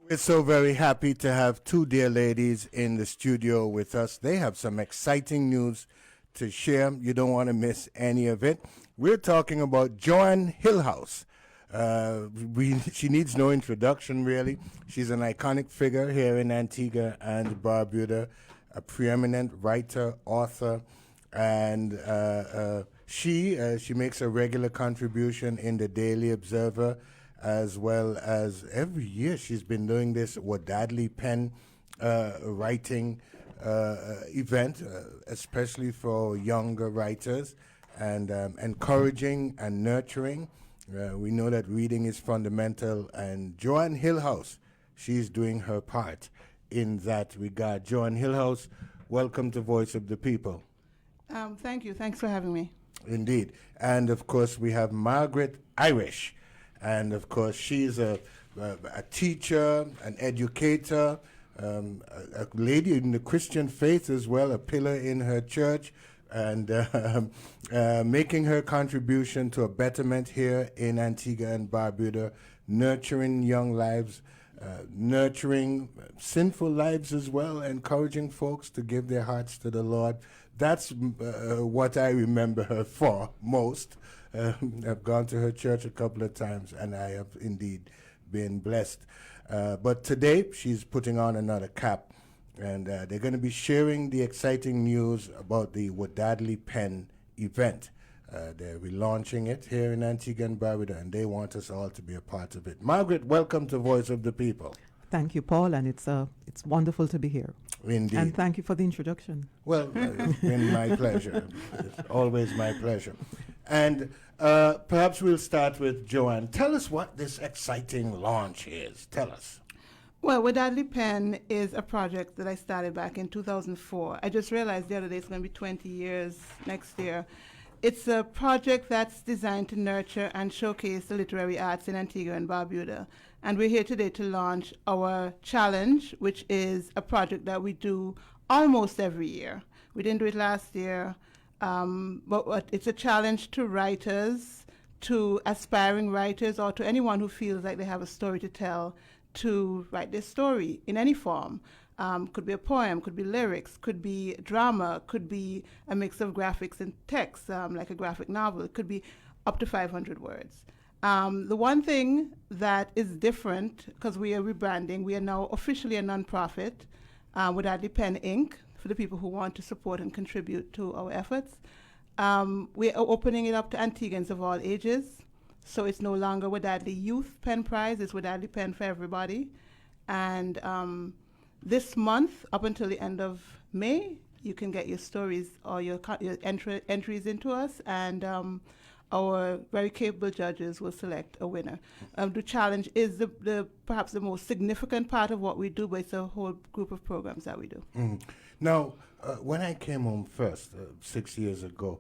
We're so very happy to have two dear ladies in the studio with us. They have some exciting news to share. You don't want to miss any of it. We're talking about Joanne Hillhouse. She needs no introduction, really. She's an iconic figure here in Antigua and Barbuda, a preeminent writer, author, and she makes a regular contribution in the Daily Observer, as well as every year she's been doing this Wadadli Pen writing event, especially for younger writers, and encouraging and nurturing. We know that reading is fundamental, and Joanne Hillhouse, she's doing her part in that regard. Joanne Hillhouse, welcome to Voice of the People. Thank you. Thanks for having me. Indeed. And of course, we have Margaret Irish. And of course, she's a teacher, an educator, a lady in the Christian faith as well, a pillar in her church, and making her contribution to a betterment here in Antigua and Barbuda, nurturing young lives, nurturing sinful lives as well, encouraging folks to give their hearts to the Lord. That's what I remember her for most. I've gone to her church a couple of times, and I have indeed been blessed. But today, she's putting on another cap, and they're going to be sharing the exciting news about the Wadadli Pen event. They're relaunching it here in Antigua and Barbuda, and they want us all to be a part of it. Margaret, welcome to Voice of the People. Thank you, Paul, and it's wonderful to be here. Indeed. And thank you for the introduction. Well, it's been my pleasure. It's always my pleasure. And perhaps we'll start with Joanne. Tell us what this exciting launch is. Tell us. Well, Wadadli Pen is a project that I started back in 2004. I just realized the other day it's going to be 20 years next year. It's a project that's designed to nurture and showcase the literary arts in Antigua and Barbuda. And we're here today to launch our challenge, which is a project that we do almost every year. We didn't do it last year, but it's a challenge to writers, to aspiring writers, or to anyone who feels like they have a story to tell, to write their story in any form. Could be a poem, could be lyrics, could be drama, could be a mix of graphics and text, like a graphic novel. It could be up to 500 words. The one thing that is different, because we are rebranding, we are now officially a nonprofit, Wadadli Pen Inc., for the people who want to support and contribute to our efforts. We are opening it up to Antiguans of all ages. So it's no longer Wadadli Youth Pen Prize, it's Wadadli Pen for everybody. And this month, up until the end of May, you can get your stories or your entries into us, and our very capable judges will select a winner. The challenge is the perhaps the most significant part of what we do, but it's a whole group of programs that we do. Now, when I came home first, 6 years ago,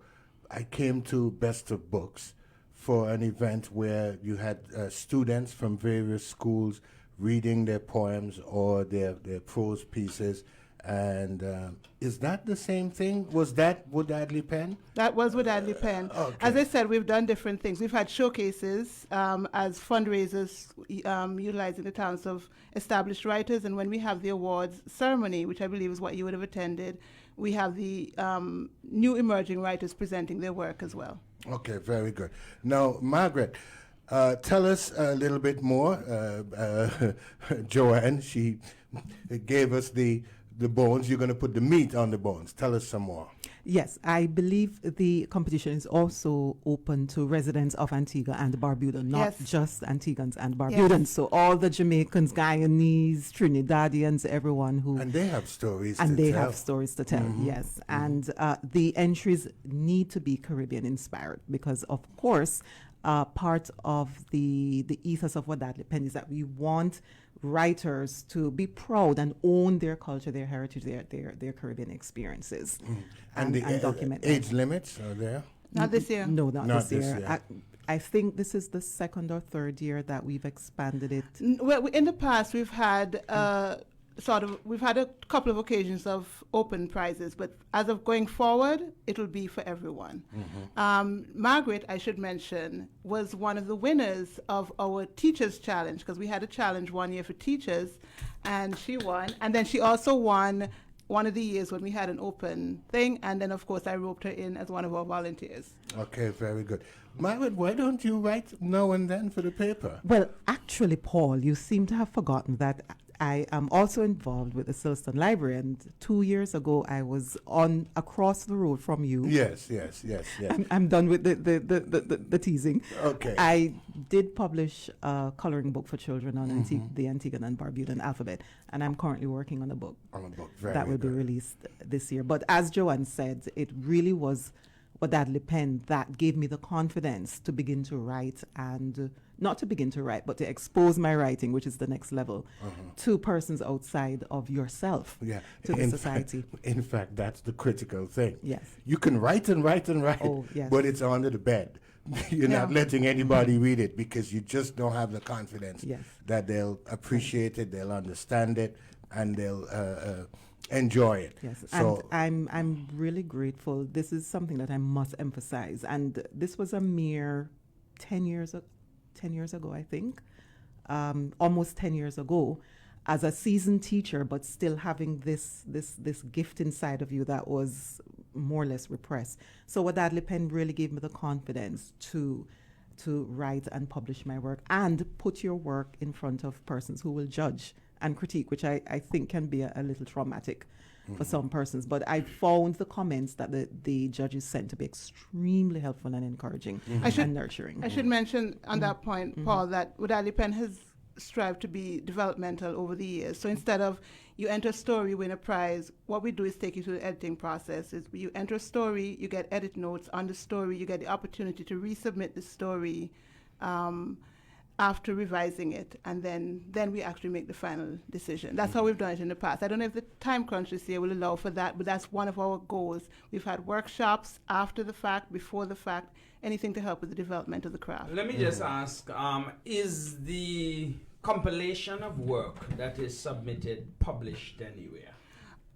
I came to Best of Books for an event where you had students from various schools reading their poems or their prose pieces. And is that the same thing? Was that Wadadli Pen? That was Wadadli Pen. Okay. As I said, we've done different things. We've had showcases as fundraisers utilizing the talents of established writers. And when we have the awards ceremony, which I believe is what you would have attended, we have the new emerging writers presenting their work as well. Okay, very good. Now, Margaret, tell us a little bit more. Joanne, she gave us the bones. You're going to put the meat on the bones. Tell us some more. Yes, I believe the competition is also open to residents of Antigua and Barbuda, not just Antiguans and Barbudans. Yes. So all the Jamaicans, Guyanese, Trinidadians, everyone who... And they have stories and to they tell. have stories to tell, yes. And the entries need to be Caribbean inspired because, of course, part of the ethos of Wadadli Pen is that we want writers to be proud and own their culture, their heritage, their Caribbean experiences, and document age limits are there? Not this year. No, not this year. I think this is the second or third year that we've expanded it. Well, in the past, we've had we've had a couple of occasions of open prizes, but as of going forward, it'll be for everyone. Margaret, I should mention, was one of the winners of our Teachers Challenge, because we had a challenge one year for teachers, and she won. And then she also won one of the years when we had an open thing, and then of course I roped her in as one of our volunteers. Okay, very good. Margaret, why don't you write now and then for the paper? Well, actually, Paul, you seem to have forgotten that I am also involved with the Silston Library, and 2 years ago I was on across the road from you. Yes. I'm done with the teasing. Okay. I did publish a coloring book for children on the Antiguan and Barbudan alphabet, and I'm currently working on a book that will be released this year. But as Joanne said, it really was Wadadli Pen that gave me the confidence to begin to write, and not to begin to write, but to expose my writing, which is the next level, to persons outside of yourself, to the society. In fact, that's the critical thing. Yes. You can write and write and write, Oh, yes. but it's under the bed. You're not letting anybody read it because you just don't have the confidence that they'll appreciate it, they'll understand it, and they'll enjoy it. Yes, so and I'm really grateful. This is something that I must emphasize, and this was a mere 10 years ago, I think, almost 10 years ago, as a seasoned teacher, but still having this gift inside of you that was more or less repressed. So Wadadli Pen really gave me the confidence to write and publish my work and put your work in front of persons who will judge and critique, which I think can be a little traumatic for some persons. But I found the comments that the judges sent to be extremely helpful and encouraging and nurturing. I should mention on that point, Paul, that Wadadli Pen has strived to be developmental over the years. So instead of you enter a story, win a prize, what we do is take you through the editing process. Is you enter a story, you get edit notes on the story, you get the opportunity to resubmit the story after revising it, and then we actually make the final decision. That's how we've done it in the past. I don't know if the time crunch this year will allow for that, but that's one of our goals. We've had workshops after the fact, before the fact, anything to help with the development of the craft. Let me just ask, is the compilation of work that is submitted published anywhere?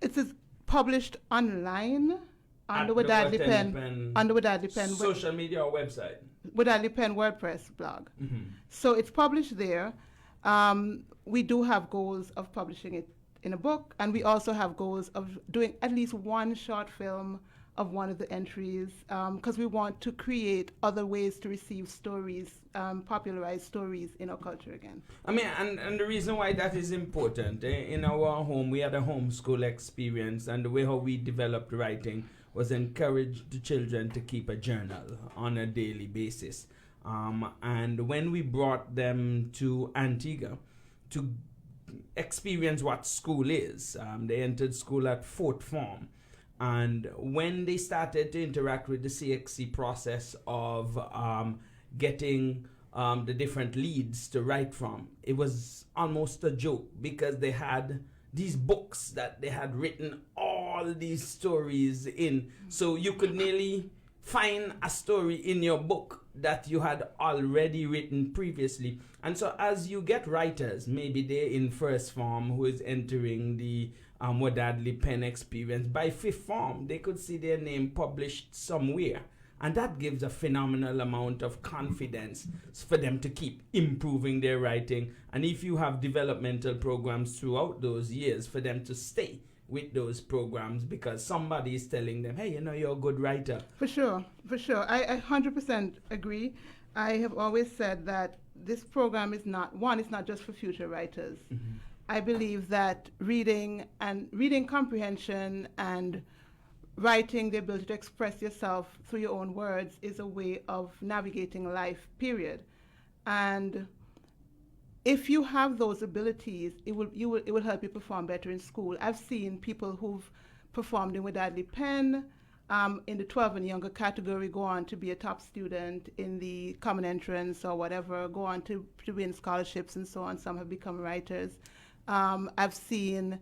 It's published online on the Wadadli Pen, on the Wadadli Pen social media or website? Wadadli Pen WordPress blog. So it's published there. We do have goals of publishing it in a book, and we also have goals of doing at least one short film of one of the entries, because we want to create other ways to receive stories, popularize stories in our culture again. I mean, and the reason why that is important, in our home, we had a homeschool experience, and the way how we developed writing was encourage the children to keep a journal on a daily basis. And when we brought them to Antigua to experience what school is, they entered school at fourth form. And when they started to interact with the CXC process of getting the different leads to write from, it was almost a joke, because they had these books that they had written all these stories in. So you could nearly find a story in your book that you had already written previously. And so as you get writers, maybe they're in first form who is entering the Wadadli Pen experience, by fifth form, they could see their name published somewhere. And that gives a phenomenal amount of confidence for them to keep improving their writing. And if you have developmental programs throughout those years, for them to stay with those programs, because somebody is telling them, hey, you know, you're a good writer. For sure. I 100% agree. I have always said that this program is not, one, it's not just for future writers. I believe that reading comprehension and writing, the ability to express yourself through your own words, is a way of navigating life, period. And if you have those abilities, it will help you perform better in school. I've seen people who've performed in Wadadli Pen in the 12 and younger category go on to be a top student in the common entrance or whatever, go on to win scholarships and so on. Some have become writers. I've seen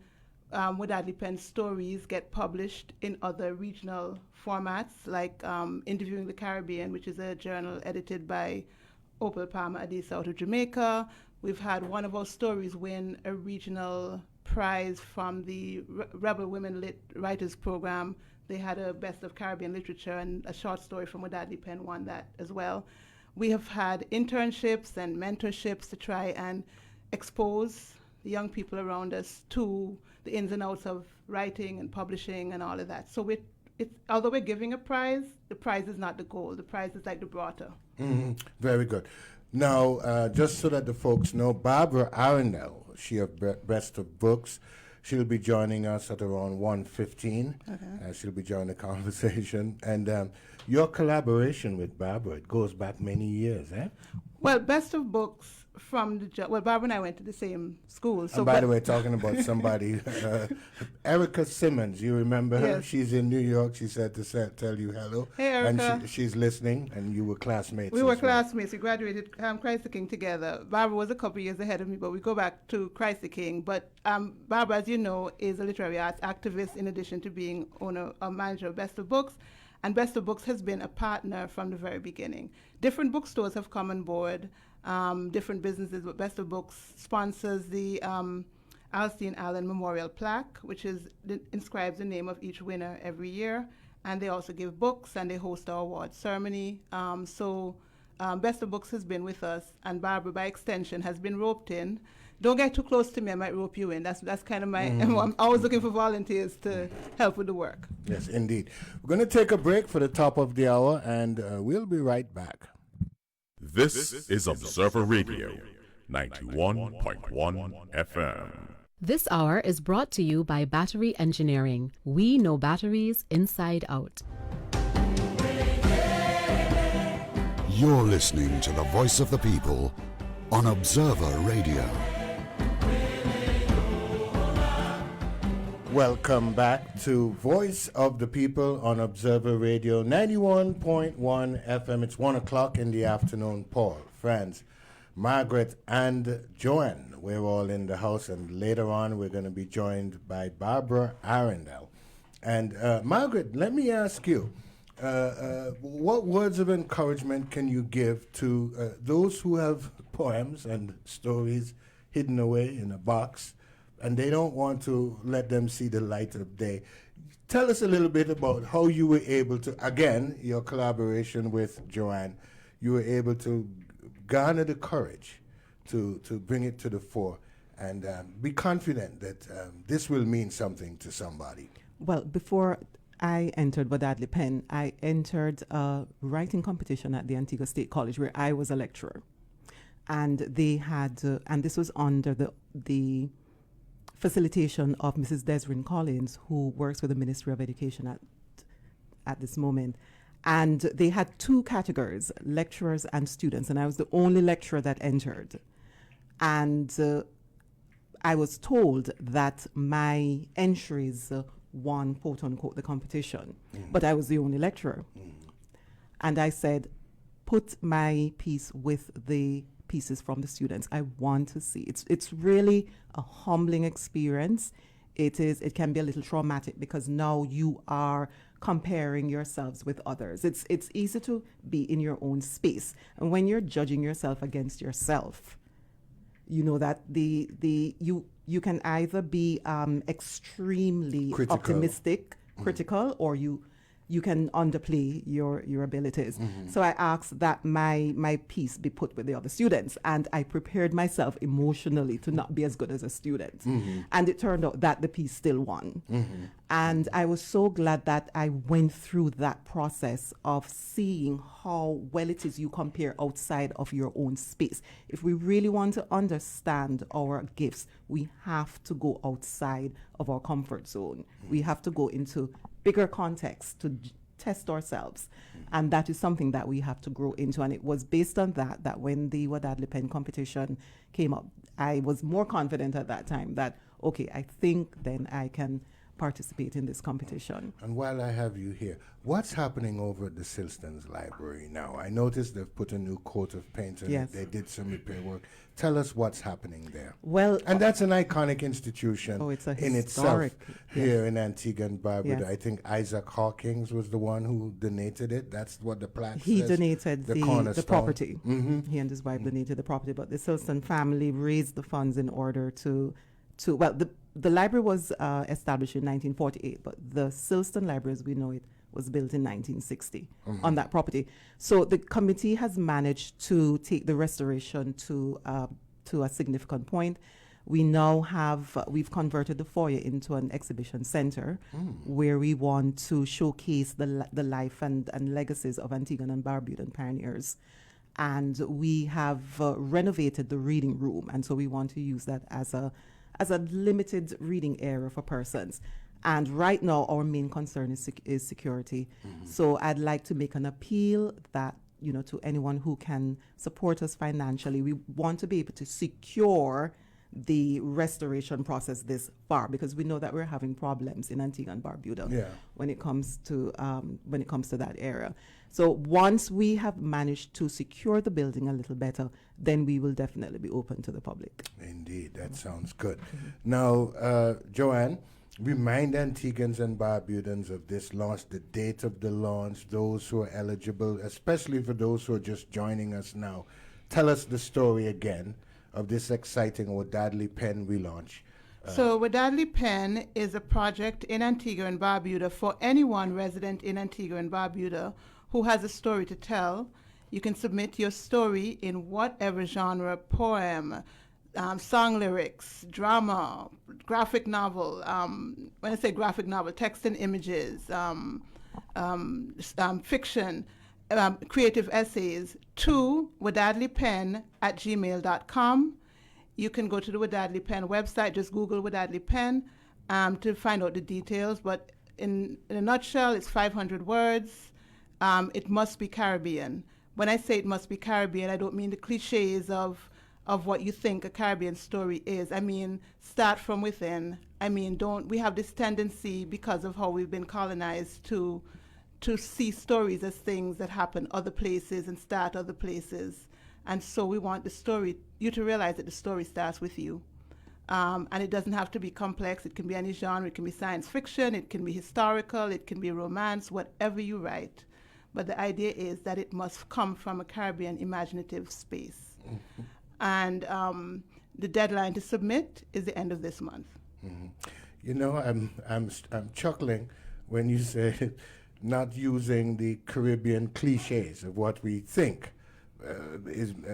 Wadadli Pen stories get published in other regional formats, like Interviewing the Caribbean, which is a journal edited by Opal Palmer Adisa out of Jamaica. We've had one of our stories win a regional prize from the Rebel Women Writers Program. They had a Best of Caribbean Literature, and a short story from Wadadli Pen won that as well. We have had internships and mentorships to try and expose the young people around us to the ins and outs of writing and publishing and all of that. So although we're giving a prize, the prize is not the goal. The prize is like the broader. Very good. Now, just so that the folks know, Barbara Arundel, she of Best of Books, she'll be joining us at around 1:15. Okay. She'll be joining the conversation. And your collaboration with Barbara, it goes back many years, eh? Well, Best of Books from Barbara and I went to the same school. So and by the way, talking about somebody, Erica Simmons, you remember her? Yes. She's in New York. She said to tell you hello. Hey, Erica. And she's listening, and you were classmates. We were as well. classmates. We graduated Christ the King together. Barbara was a couple years ahead of me, but we go back to Christ the King. But Barbara, as you know, is a literary arts activist in addition to being manager of Best of Books. And Best of Books has been a partner from the very beginning. Different bookstores have come on board, different businesses, but Best of Books sponsors the Alstein Allen Memorial Plaque, which inscribes the name of each winner every year. And they also give books, and they host our award ceremony. So Best of Books has been with us, and Barbara, by extension, has been roped in. Don't get too close to me, I might rope you in. That's kind of my, I'm always looking for volunteers to help with the work. Yes, indeed. We're going to take a break for the top of the hour, and we'll be right back. This is Observer Radio, 91.1 FM. This hour is brought to you by Battery Engineering. We know batteries inside out. You're listening to the Voice of the People on Observer Radio. Welcome back to Voice of the People on Observer Radio 91.1 FM. It's 1 o'clock in the afternoon. Paul, Franz, Margaret, and Joanne. We're all in the house, and later on we're going to be joined by Barbara Arundel. And Margaret, let me ask you, what words of encouragement can you give to those who have poems and stories hidden away in a box, and they don't want to let them see the light of day? Tell us a little bit about how you were able to, again, your collaboration with Joanne, you were able to garner the courage to bring it to the fore and be confident that this will mean something to somebody. Well, before I entered Wadadli Pen, I entered a writing competition at the Antigua State College where I was a lecturer. And they had, and this was under the facilitation of Mrs. Desrin Collins, who works with the Ministry of Education at this moment. And they had two categories, lecturers and students, and I was the only lecturer that entered. And I was told that my entries won, quote unquote, the competition, but I was the only lecturer. And I said, put my piece with the pieces from the students. I want to see. It's really a humbling experience. It can be a little traumatic because now you are comparing yourselves with others. It's easy to be in your own space. And when you're judging yourself against yourself, you know that you can either be extremely optimistic, critical, or you can underplay your abilities. So I asked that my piece be put with the other students, and I prepared myself emotionally to not be as good as a student. And it turned out that the piece still won. And I was so glad that I went through that process of seeing how well it is you compare outside of your own space. If we really want to understand our gifts, we have to go outside of our comfort zone. We have to go into bigger context to test ourselves. And that is something that we have to grow into. And it was based on that when the Wadadli Pen competition came up, I was more confident at that time that, okay, I think then I can participate in this competition. And while I have you here, what's happening over at the Silston's Library now? I noticed they've put a new coat of paint on Yes. it. They did some repair work. Tell us what's happening there. Well, And that's an iconic institution it's a in historic, itself yes. here in Antigua and Barbuda. Yes. I think Isaac Hawkins was the one who donated it. That's what the plaque he says. donated the cornerstone. property. Mhm. He and his wife donated the property, but the Silston family raised the funds in order to well, the library was established in 1948, but the Silston Library, as we know it, was built in 1960 on that property. So the committee has managed to take the restoration to a significant point. We now have, we've converted the foyer into an exhibition center where we want to showcase the life and legacies of Antiguan and Barbudan pioneers. And we have renovated the reading room, and so we want to use that as a limited reading area for persons. And right now, our main concern is security. So I'd like to make an appeal that, to anyone who can support us financially. We want to be able to secure the restoration process this far, because we know that we're having problems in Antigua and Barbuda when it comes to that area. So once we have managed to secure the building a little better, then we will definitely be open to the public. Indeed, that sounds good. Now, Joanne, remind Antiguans and Barbudans of this launch, the date of the launch, those who are eligible, especially for those who are just joining us now. Tell us the story again of this exciting Wadadli Pen relaunch. So Wadadli Pen is a project in Antigua and Barbuda for anyone resident in Antigua and Barbuda who has a story to tell. You can submit your story in whatever genre: poem, song lyrics, drama, graphic novel. When I say graphic novel, text and images, fiction, creative essays, to wadadlipen@gmail.com. You can go to the Wadadli Pen website, just Google Wadadli Pen to find out the details. But in a nutshell, it's 500 words. It must be Caribbean. When I say it must be Caribbean, I don't mean the cliches of what you think a Caribbean story is. I mean, start from within. I mean, we have this tendency, because of how we've been colonized, to see stories as things that happen other places and start other places. And so we want you to realize that the story starts with you. And it doesn't have to be complex. It can be any genre. It can be science fiction. It can be historical. It can be romance, whatever you write. But the idea is that it must come from a Caribbean imaginative space. And the deadline to submit is the end of this month. I'm chuckling when you say not using the Caribbean cliches of what we think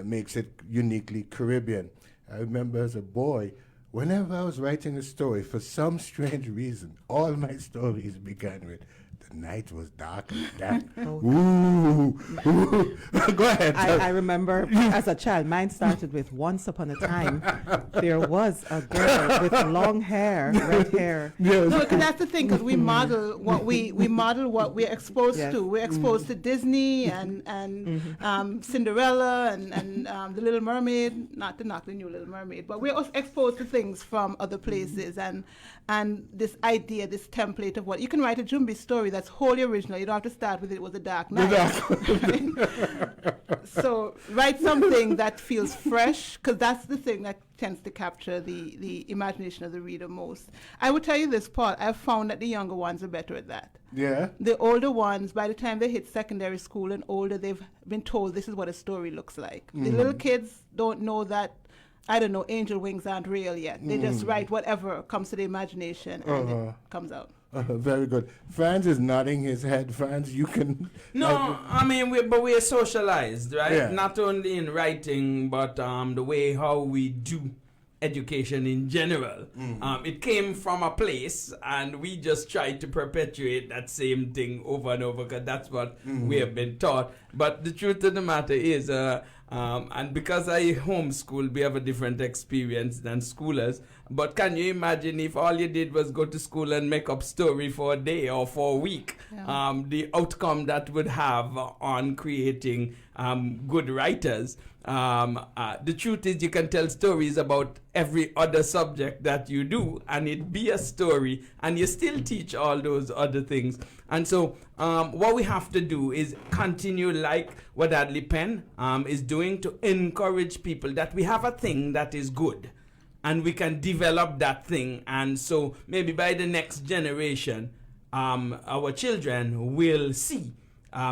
makes it uniquely Caribbean. I remember as a boy, whenever I was writing a story, for some strange reason, all my stories began with, "The night was dark and damp." Ooh. Go ahead. I remember as a child, mine started with "Once upon a time, there was a girl with long hair, red hair." Yes. No, because that's the thing, because we model what we're exposed to. We're exposed to Disney and Cinderella and the Little Mermaid, not to knock the new Little Mermaid, but we're also exposed to things from other places, and this idea, this template of what you can write a Jumbi story that's wholly original. You don't have to start with "It was a dark night." So write something that feels fresh, because that's the thing that tends to capture the imagination of the reader most. I would tell you this, Paul, I've found that the younger ones are better at that. Yeah. The older ones, by the time they hit secondary school and older, they've been told this is what a story looks like. The little kids don't know that, I don't know, angel wings aren't real yet. They just write whatever comes to the imagination and it comes out. Very good. Franz is nodding his head. Franz, you can... No, we're socialized, right? Yeah. Not only in writing, but the way how we do education in general. It came from a place, and we just tried to perpetuate that same thing over and over, because that's what we have been taught. But the truth of the matter is, and because I homeschool, we have a different experience than schoolers. But can you imagine if all you did was go to school and make up story for a day or for a week? Yeah. The outcome that would have on creating good writers. the truth is you can tell stories about every other subject that you do, and it be a story, and you still teach all those other things. And so what we have to do is continue like what Wadadli Pen is doing, to encourage people that we have a thing that is good, and we can develop that thing. And so maybe by the next generation, our children will see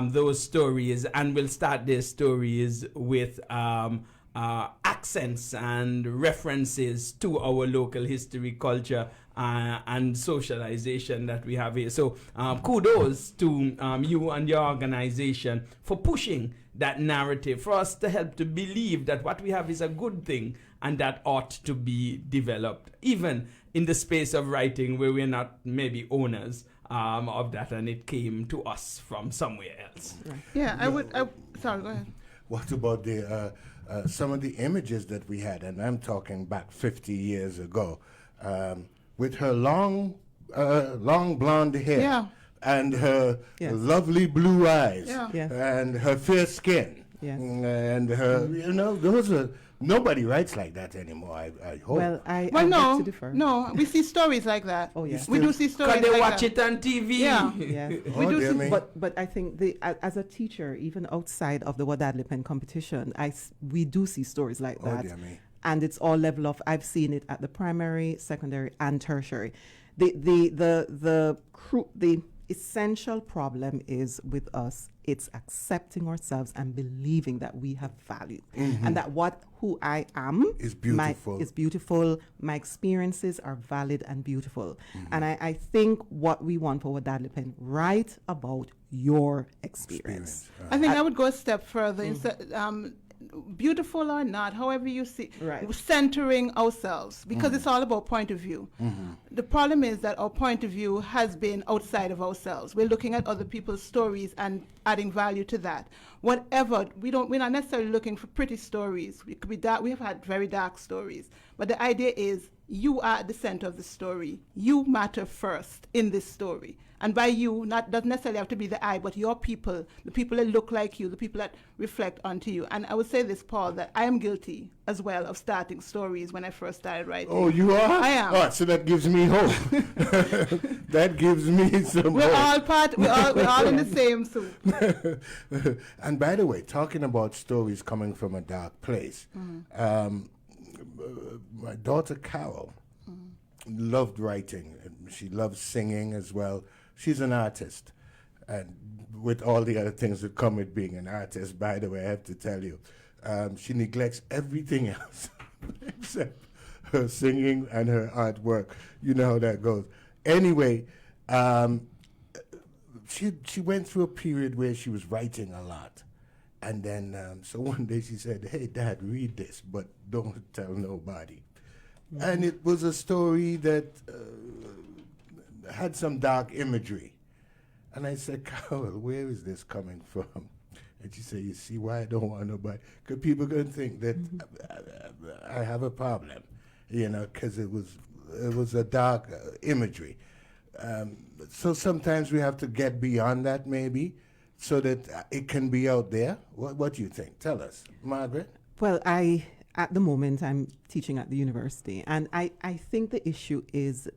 those stories, and will start their stories with accents and references to our local history, culture, and socialization that we have here. So kudos to you and your organization for pushing that narrative, for us to help to believe that what we have is a good thing and that ought to be developed, even in the space of writing where we're not maybe owners of that, and it came to us from somewhere else. Yeah, sorry, go ahead. What about the some of the images that we had, and I'm talking back 50 years ago, with her long blonde hair, Yeah. and her Yes. lovely blue eyes, Yeah. Yes. and her fair skin, Yes. and her, those are, nobody writes like that anymore, I hope. Well, I Well, beg to differ. no, we see stories like that. Oh, yes. We do see stories Because they like watch that. it on TV. Yeah. Yes. We do dear see- me. But I think as a teacher, even outside of the Wadadli Pen competition, we do see stories like Oh, that. dear me. And it's all level of, I've seen it at the primary, secondary, and tertiary. The essential problem is with us, it's accepting ourselves and believing that we have value, and that who I am Is beautiful. is beautiful. My experiences are valid and beautiful. And I think what we want for Wadadli Pen, write about your experience. I think I would go a step further. Instead, beautiful or not, however you see, Right. centering ourselves, because it's all about point of view. The problem is that our point of view has been outside of ourselves. We're looking at other people's stories and adding value to that. Whatever, we're not necessarily looking for pretty stories. We could be dark. We have had very dark stories, but the idea is you are at the center of the story. You matter first in this story. And by you, doesn't necessarily have to be the I, but your people, the people that look like you, the people that reflect onto you. And I would say this, Paul, that I am guilty as well of starting stories when I first started writing. Oh, you are? I am. Oh, so that gives me hope. That gives me some We're hope. we're all in the same soup. And by the way, talking about stories coming from a dark place, my daughter Carol loved writing. She loves singing as well. She's an artist. And with all the other things that come with being an artist, by the way, I have to tell you, she neglects everything else except her singing and her artwork. You know how that goes. Anyway, she went through a period where she was writing a lot. And then, so one day she said, "Hey, Dad, read this, but don't tell nobody." And it was a story that had some dark imagery. And I said, "Carol, where is this coming from?" And she said, "You see why I don't want nobody? Because people are going to think that I have a problem, because it was a dark imagery. So sometimes we have to get beyond that, maybe, so that it can be out there. What do you think? Tell us, Margaret. Well, at the moment, I'm teaching at the university, and I think the issue is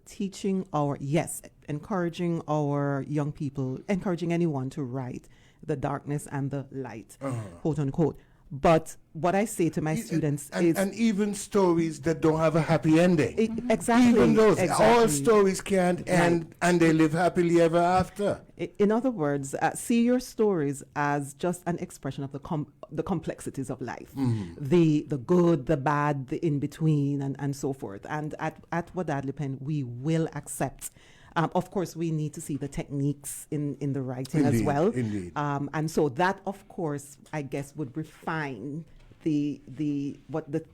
encouraging our young people, encouraging anyone to write the darkness and the light, quote unquote. But what I say to my students is... And even stories that don't have a happy ending. Exactly. Even those, all exactly. stories can't end, and they live happily ever after. In other words, see your stories as just an expression of the complexities of life, the good, the bad, the in between, and so forth. And at Wadadli Pen, we will accept. Of course, we need to see the techniques in the writing as well. Indeed. And so that, of course, I guess would refine the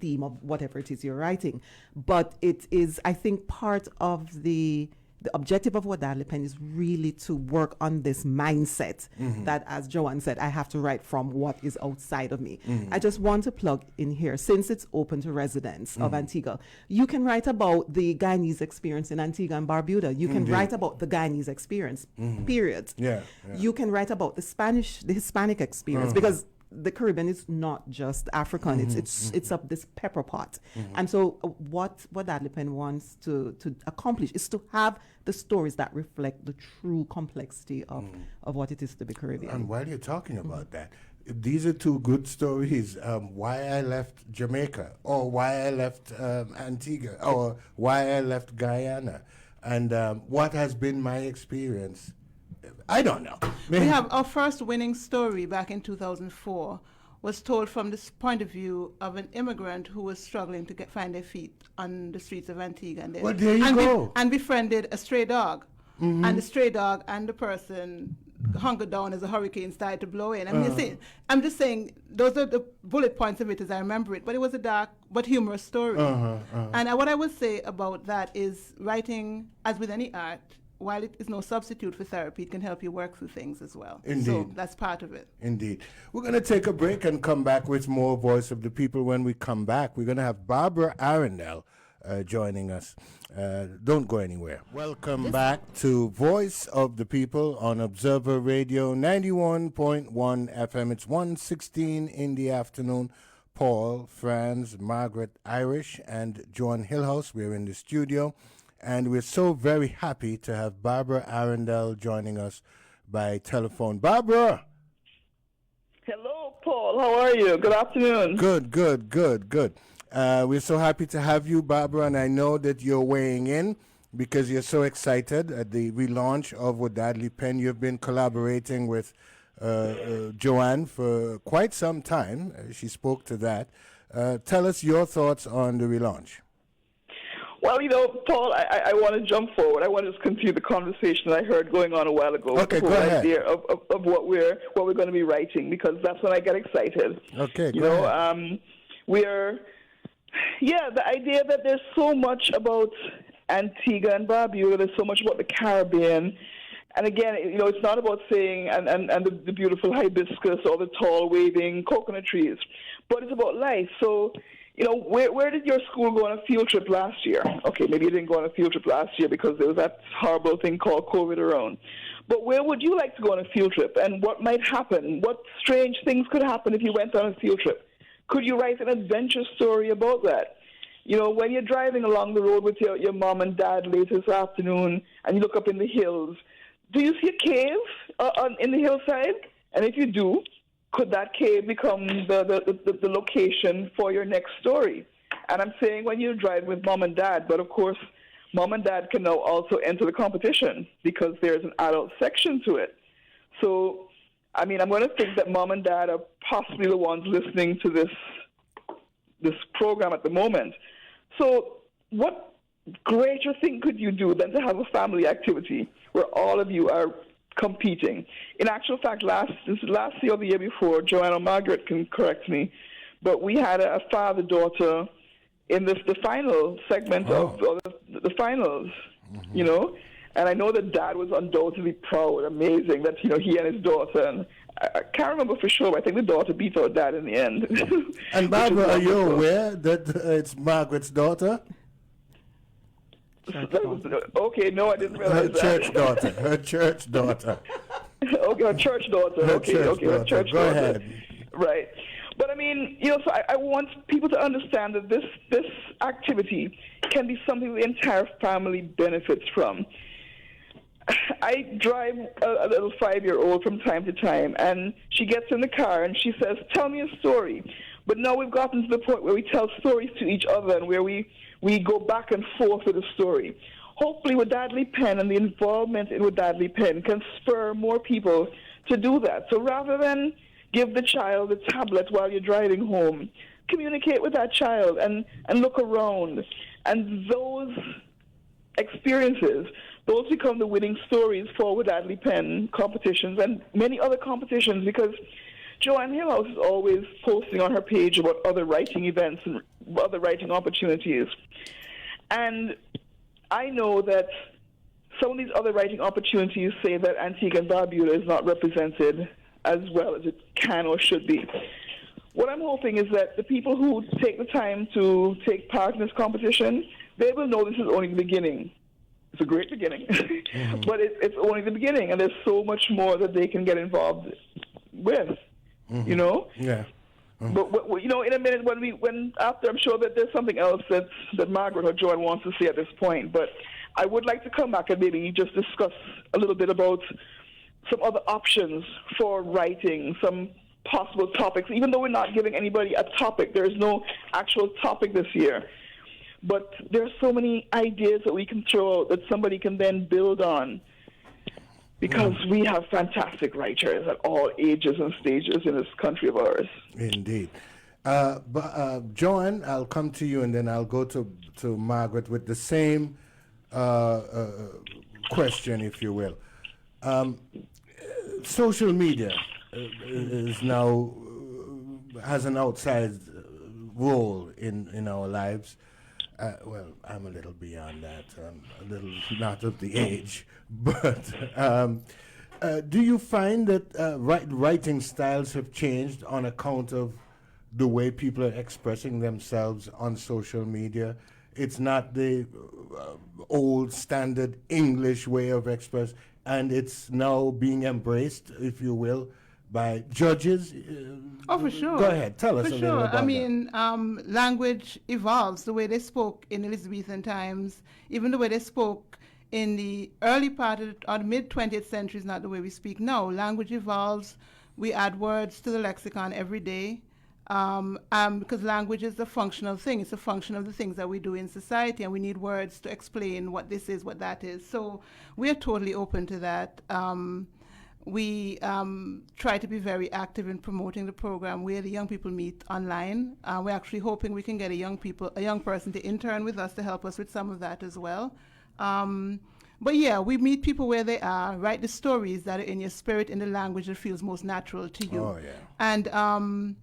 theme of whatever it is you're writing. But it is, I think, part of the objective of Wadadli Pen is really to work on this mindset that, as Joanne said, I have to write from what is outside of me. I just want to plug in here, since it's open to residents of Antigua, you can write about the Guyanese experience in Antigua and Barbuda. You can write about the Guyanese experience, period. Yeah. You can write about the Hispanic experience, because the Caribbean is not just African. It's up this pepper pot. And so what Wadadli Pen wants to accomplish is to have the stories that reflect the true complexity of what it is to be Caribbean. And while you're talking about that, these are two good stories. Why I left Jamaica, or why I left Antigua, or why I left Guyana, and what has been my experience. I don't know. We have our first winning story back in 2004 was told from this point of view of an immigrant who was struggling to find their feet on the streets of Antigua. And well, there you go. And befriended a stray dog. And the stray dog and the person hunkered down as a hurricane started to blow in. I'm just saying, those are the bullet points of it as I remember it. But it was a dark but humorous story. And what I would say about that is writing, as with any art, while it is no substitute for therapy, it can help you work through things as well. Indeed. So that's part of it. Indeed. We're going to take a break and come back with more Voice of the People. When we come back, we're going to have Barbara Arundel joining us. Don't go anywhere. Welcome back to Voice of the People on Observer Radio 91.1 FM. It's 1:16 in the afternoon. Paul, Franz, Margaret Irish, and Joan Hillhouse, we're in the studio. And we're so very happy to have Barbara Arundel joining us by telephone. Barbara! Hello, Paul. How are you? Good afternoon. Good. We're so happy to have you, Barbara, and I know that you're weighing in because you're so excited at the relaunch of Wadadli Pen. You've been collaborating with Joanne for quite some time. She spoke to that. Tell us your thoughts on the relaunch. Well, Paul, I want to jump forward. I want to just continue the conversation that I heard going on a while ago. Okay, go ahead. Idea of what we're going to be writing, because that's when I get excited. Okay, go ahead. The idea that there's so much about Antigua and Barbuda, there's so much about the Caribbean. And again, it's not about saying and the beautiful hibiscus or the tall waving coconut trees, but it's about life. So, where did your school go on a field trip last year? Okay, maybe you didn't go on a field trip last year because there was that horrible thing called COVID around. But where would you like to go on a field trip? And what might happen? What strange things could happen if you went on a field trip? Could you write an adventure story about that? When you're driving along the road with your mom and dad late this afternoon and you look up in the hills, do you see a cave in the hillside? And if you do, could that cave become the location for your next story? And I'm saying when you drive with mom and dad, but of course, mom and dad can now also enter the competition because there's an adult section to it. So, I'm going to think that mom and dad are possibly the ones listening to this program at the moment. So what greater thing could you do than to have a family activity where all of you are competing? In actual fact, last year or the year before, Joanne or Margaret can correct me, but we had a father-daughter in the final segment of the finals, and I know that dad was undoubtedly proud, amazing that, he and his daughter, and I can't remember for sure, but I think the daughter beat our dad in the end. And Barbara, are you aware that it's Margaret's daughter? Okay, no, I didn't realize that. Her church daughter. Okay, her church daughter. Her church Go daughter. ahead. Right. But so I want people to understand that this activity can be something the entire family benefits from. I drive a little 5-year-old from time to time, and she gets in the car and she says, "Tell me a story." But now we've gotten to the point where we tell stories to each other and where we go back and forth with a story. Hopefully Wadadli Pen and the involvement in Wadadli Pen can spur more people to do that. So rather than give the child a tablet while you're driving home, communicate with that child and look around. And those experiences, those become the winning stories for Wadadli Pen competitions and many other competitions, because Joanne Hillhouse is always posting on her page about other writing events and other writing opportunities. And I know that some of these other writing opportunities say that Antigua and Barbuda is not represented as well as it can or should be. What I'm hoping is that the people who take the time to take part in this competition, they will know this is only the beginning. It's a great beginning, but it's only the beginning, and there's so much more that they can get involved with. You know. Yeah. But in a minute when after, I'm sure that there's something else that Margaret or Joan wants to say at this point. But I would like to come back and maybe just discuss a little bit about some other options for writing, some possible topics. Even though we're not giving anybody a topic, there is no actual topic this year. But there are so many ideas that we can throw out that somebody can then build on. Because we have fantastic writers at all ages and stages in this country of ours. Indeed. But Joanne, I'll come to you, and then I'll go to Margaret with the same question, if you will. Social media is now has an outsized role in our lives. Well, I'm a little beyond that, a little not of the age, but do you find that writing styles have changed on account of the way people are expressing themselves on social media? It's not the old standard English way of express, and it's now being embraced, if you will, by judges. Oh, for sure. Go ahead, tell us a little about that. I mean, language evolves. The way they spoke in Elizabethan times, even the way they spoke in the early part of or the mid 20th century is not the way we speak now. Language evolves. We add words to the lexicon every day. Because language is a functional thing. It's a function of the things that we do in society, and we need words to explain what this is, what that is. So we are totally open to that. We try to be very active in promoting the program where the young people meet online. We're actually hoping we can get a young person to intern with us to help us with some of that as well. But yeah, we meet people where they are, write the stories that are in your spirit in the language that feels most natural to you. Oh, yeah. And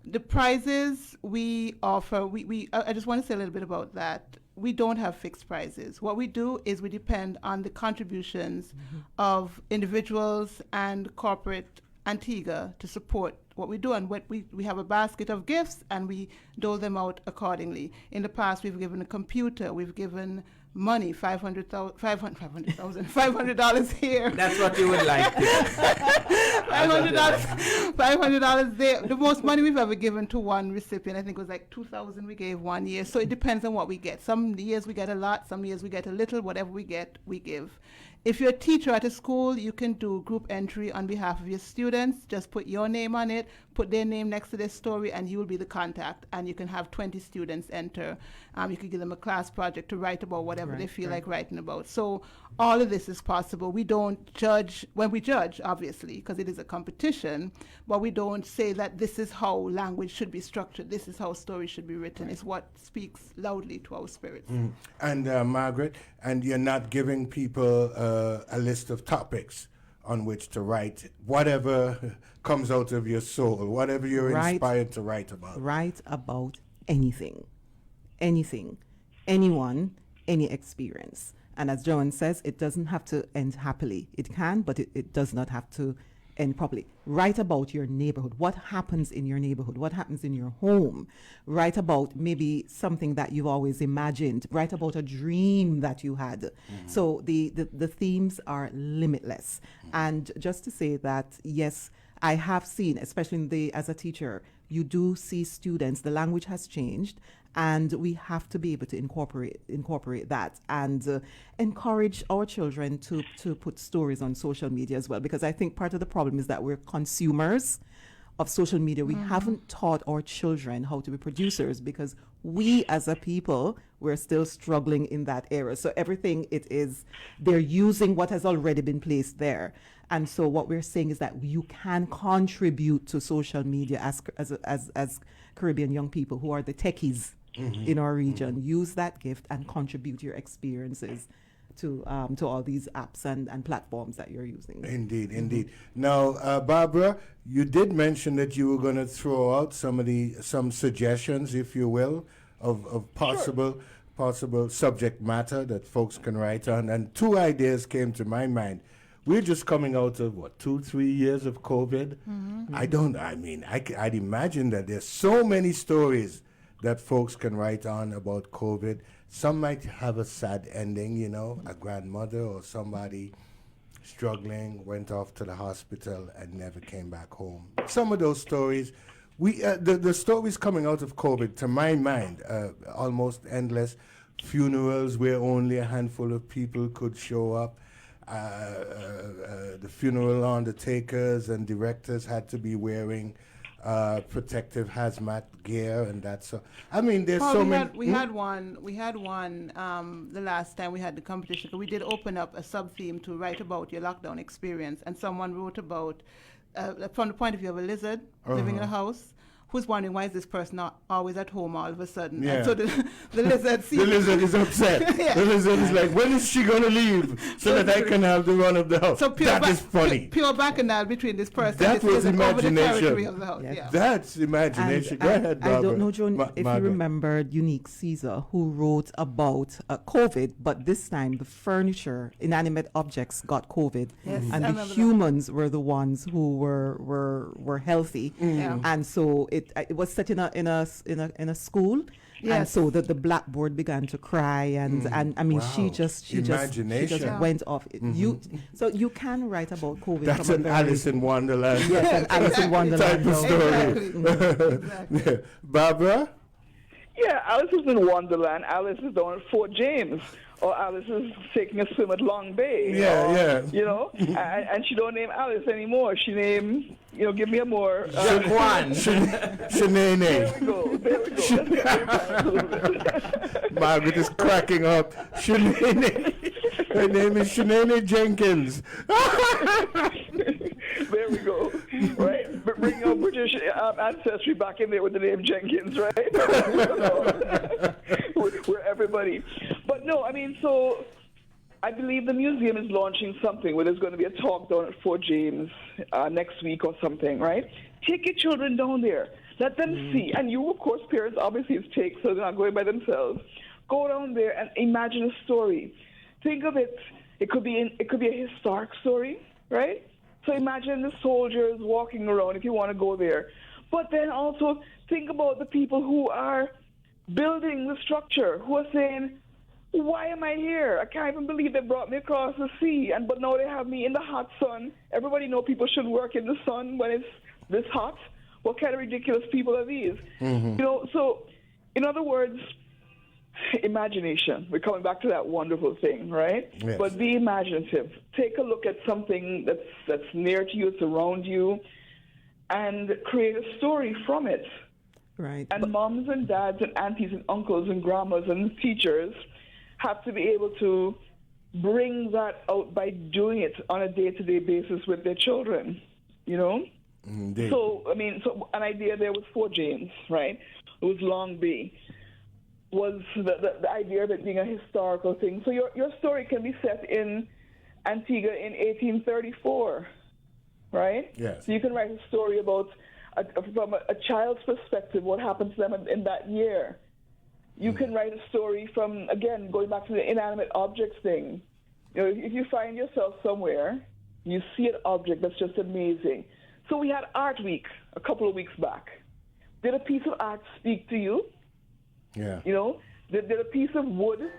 the prizes we offer, I just want to say a little bit about that. We don't have fixed prizes. What we do is we depend on the contributions of individuals and corporate Antigua to support what we do. And we have a basket of gifts, and we dole them out accordingly. In the past, we've given a computer, we've given money, $500 here. That's what you would like. $500 there. The most money we've ever given to one recipient, I think, was like $2,000 we gave one year. So it depends on what we get. Some years we get a lot, some years we get a little. Whatever we get, we give. If you're a teacher at a school, you can do group entry on behalf of your students. Just put your name on it, put their name next to their story, and you will be the contact. And you can have 20 students enter. You can give them a class project to write about whatever they feel like writing about. So all of this is possible. We don't judge, when we judge, obviously, because it is a competition, but we don't say that this is how language should be structured, this is how stories should be written. It's what speaks loudly to our spirits. And Margaret, and you're not giving people a list of topics on which to write whatever comes out of your soul, whatever you're inspired to write about. Write about anything, anyone, any experience. And as Joan says, it doesn't have to end happily. It can, but it does not have to end properly. Write about your neighborhood. What happens in your neighborhood? What happens in your home? Write about maybe something that you've always imagined. Write about a dream that you had. So the themes are limitless. And just to say that, yes, I have seen, especially as a teacher, you do see students, the language has changed, and we have to be able to incorporate that and encourage our children to put stories on social media as well, because I think part of the problem is that we're consumers of social media. We haven't taught our children how to be producers, because we as a people, we're still struggling in that era. So everything they're using what has already been placed there. And so what we're saying is that you can contribute to social media as Caribbean young people who are the techies in our region. Use that gift and contribute your experiences to all these apps and platforms that you're using. Indeed. Now, Barbara, you did mention that you were going to throw out some suggestions, if you will, of possible subject matter that folks can write on. And two ideas came to my mind. We're just coming out of, 2-3 years of COVID? I'd imagine that there's so many stories that folks can write on about COVID. Some might have a sad ending, a grandmother or somebody struggling, went off to the hospital and never came back home. Some of those stories, the stories coming out of COVID, to my mind, almost endless. Funerals where only a handful of people could show up. The funeral undertakers and directors had to be wearing protective hazmat gear, and that's so. I mean, there's so many. We had one. The last time we had the competition. We did open up a sub theme to write about your lockdown experience, and someone wrote about from the point of view of a lizard living in a house. Who's wondering why is this person not always at home all of a sudden? Yeah. And so the lizard sees The lizard is upset. Yeah. The lizard is like, when is she going to leave so that I can have the run of the house? So That is funny. Pure bacchanal between this person That and this was lizard over the imagination. territory of the house. Yes. Yeah. That's imagination. Go ahead, I Barbara. don't know, Joan, if Margaret. you remembered Unique Caesar, who wrote about COVID, but this time the furniture, inanimate objects got COVID, Yes, I and the remember that. humans were the ones who were healthy, Yeah. and so it was set in a school. And Yes. so the blackboard began to cry, and I mean Wow. she just Imagination. Yeah. went off. So you can write about COVID. That's from a an very- Alice in Wonderland Yes, an Alice in Wonderland type of story. Exactly. Barbara? Yeah, Alice is in Wonderland. Alice is down at Fort James. Or Alice is taking a swim at Long Bay. Yeah, or, yeah. You know, and she don't name Alice anymore. She name, give me a more. Juan. Shanae. There we go. Let's get it back. Margaret is cracking up. Shanae. Her name is Shanae Jenkins. There we go. Right? Bring your British ancestry back in there with the name Jenkins, right? we're everybody. But no, I mean, so I believe the museum is launching something where there's going to be a talk down at Fort James next week or something, right? Take your children down there. Let them see. And you, of course, parents obviously take, so they're not going by themselves. Go down there and imagine a story. Think of it. It could be a historic story, right? So imagine the soldiers walking around if you want to go there. But then also think about the people who are building the structure, who are saying, why am I here? I can't even believe they brought me across the sea, but now they have me in the hot sun. Everybody know people should work in the sun when it's this hot. What kind of ridiculous people are these? So in other words, imagination. We're coming back to that wonderful thing, right? Yes. But be imaginative. Take a look at something that's near to you, it's around you, and create a story from it. Right. And moms and dads and aunties and uncles and grandmas and teachers have to be able to bring that out by doing it on a day-to-day basis with their children, Indeed. So an idea there was Fort James, right? It was Long Bay. Was the idea of it being a historical thing. So your story can be set in Antigua in 1834, right? Yes. So you can write a story about, from a child's perspective, what happened to them in that year. You can write a story from, again, going back to the inanimate objects thing. If you find yourself somewhere, you see an object that's just amazing. So we had Art Week a couple of weeks back. Did a piece of art speak to you? Yeah. Did a piece of wood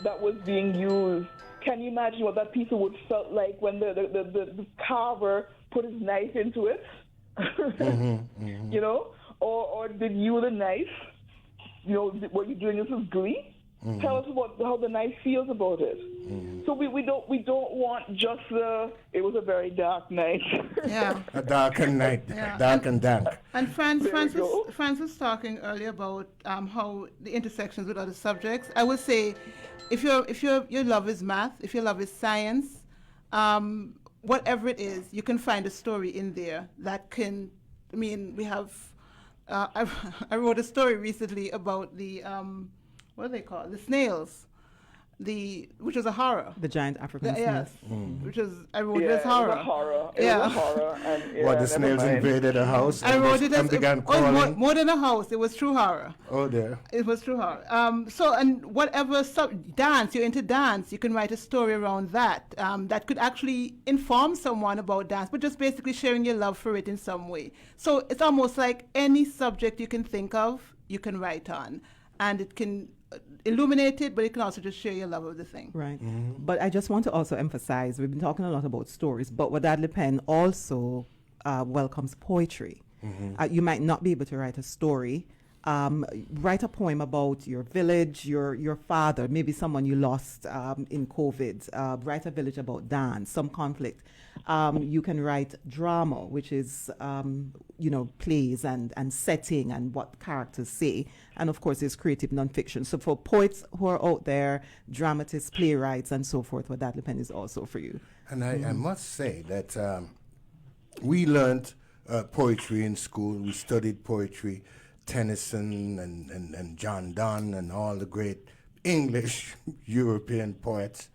that was being used, can you imagine what that piece of wood felt like when the carver put his knife into it? Or did you the knife, were you doing this with glee? Tell us how the knife feels about it. So we don't want just it was a very dark night. Yeah. A dark and night. Yeah. Dark and dank. And Franz go. was talking earlier about how the intersections with other subjects. I would say, if your love is math, if your love is science, whatever it is, you can find a story in there that can. I mean, we have. I wrote a story recently about the what do they call it? The snails. Which was a horror. The giant African Yes. snail. Which is I wrote Yeah, it as horror. It was a horror. Yeah. It was a horror. And, What, the never snails mind. invaded a house I wrote it as and began more, crawling? more than a house. It was true horror. Oh, there. It was true horror. And whatever dance, you're into dance, you can write a story around that. That could actually inform someone about dance, but just basically sharing your love for it in some way. So it's almost like any subject you can think of, you can write on, and it can illuminate it, but it can also just share your love of the thing. Right. But I just want to also emphasize, we've been talking a lot about stories, but Wadadli Pen also welcomes poetry. You might not be able to write a story. Write a poem about your village, your father, maybe someone you lost in COVID. Write a village about dance, some conflict. You can write drama, which is, plays and setting and what characters say. And of course, there's creative nonfiction. So for poets who are out there, dramatists, playwrights, and so forth, Wadadli Pen is also for you. And I must say that we learned poetry in school. We studied poetry, Tennyson and John Donne and all the great English European poets.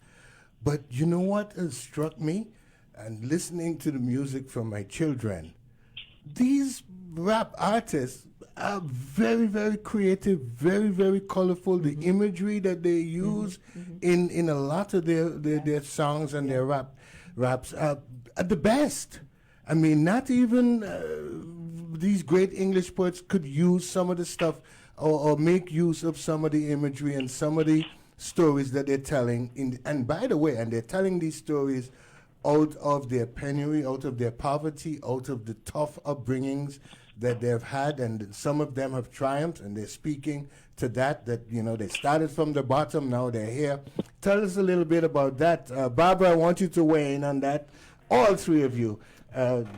But you know what has struck me? And listening to the music from my children, these rap artists are very, very creative, very, very colorful. The imagery that they use in a lot of their songs and their raps are the best. I mean, not even these great English poets could use some of the stuff or make use of some of the imagery and some of the stories that they're telling. And by the way, they're telling these stories out of their penury, out of their poverty, out of the tough upbringings that they've had, and some of them have triumphed, and they're speaking to that, they started from the bottom, now they're here. Tell us a little bit about that. Barbara, I want you to weigh in on that, all three of you.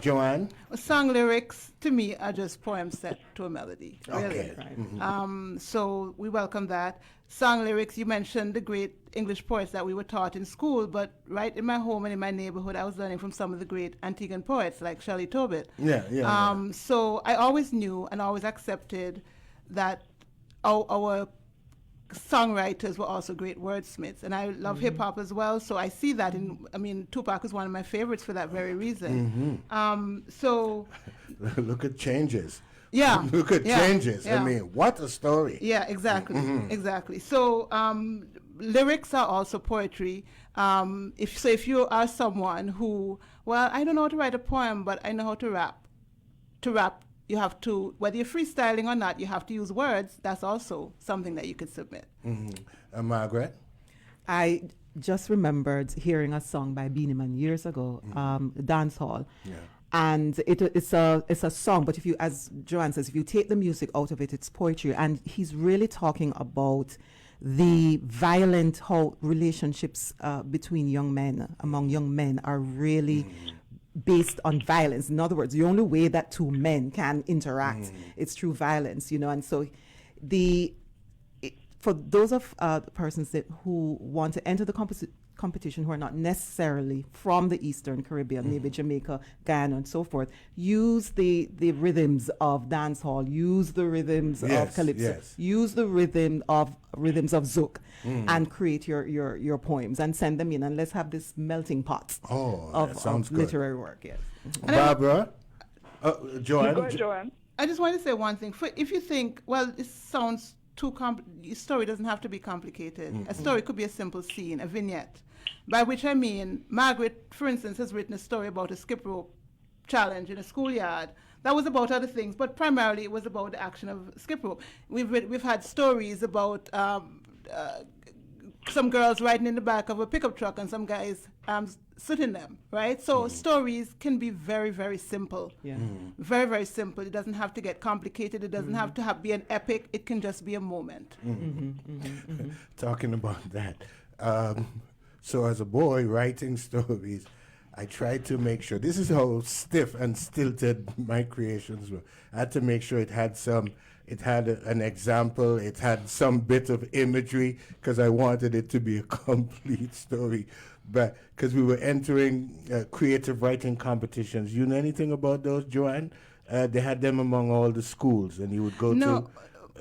Joanne? Well, song lyrics, to me, are just poems set to a melody, really. Okay. Right. So we welcome that. Song lyrics, you mentioned the great English poets that we were taught in school, but right in my home and in my neighborhood, I was learning from some of the great Antiguan poets like Shelley Tobit. Yeah. So I always knew and always accepted that our songwriters were also great wordsmiths, and I love hip hop as well. So I see that Tupac is one of my favorites for that very reason. So look at changes. Yeah. Look at changes. Yeah. I mean, what a story. Yeah, exactly. Exactly. So lyrics are also poetry. If you are someone who, I don't know how to write a poem, but I know how to rap. To rap, you have to, whether you're freestyling or not, you have to use words. That's also something that you could submit. Margaret? I just remembered hearing a song by Beanie Man years ago, Dance Hall. Yeah. And it's a song, but if you, as Joanne says, if you take the music out of it, it's poetry. And he's really talking about the violent, how relationships between among young men are really based on violence. In other words, the only way that two men can interact is through violence, and so for those of persons who want to enter the competition who are not necessarily from the Eastern Caribbean, maybe Jamaica, Guyana, and so forth, use the rhythms of dancehall, use the rhythms of calypso, use the rhythms of zouk, and create your poems and send them in, and let's have this melting pot of literary work. Yes. Barbara, Joanne. Go ahead, Joanne. I just want to say one thing. If you think, it sounds too a story doesn't have to be complicated. A story could be a simple scene, a vignette. By which I mean, Margaret, for instance, has written a story about a skip rope challenge in a schoolyard. That was about other things, but primarily it was about the action of skip rope. We've had stories about some girls riding in the back of a pickup truck and some guys sitting them, right? So stories can be very, very simple. Yeah. Very, very simple. It doesn't have to get complicated. It doesn't have to be an epic. It can just be a moment. Talking about that. So as a boy writing stories, I tried to make sure, this is how stiff and stilted my creations were. I had to make sure it had an example, it had some bit of imagery, because I wanted it to be a complete story. But because we were entering creative writing competitions. You know anything about those, Joanne? They had them among all the schools, and you would go to...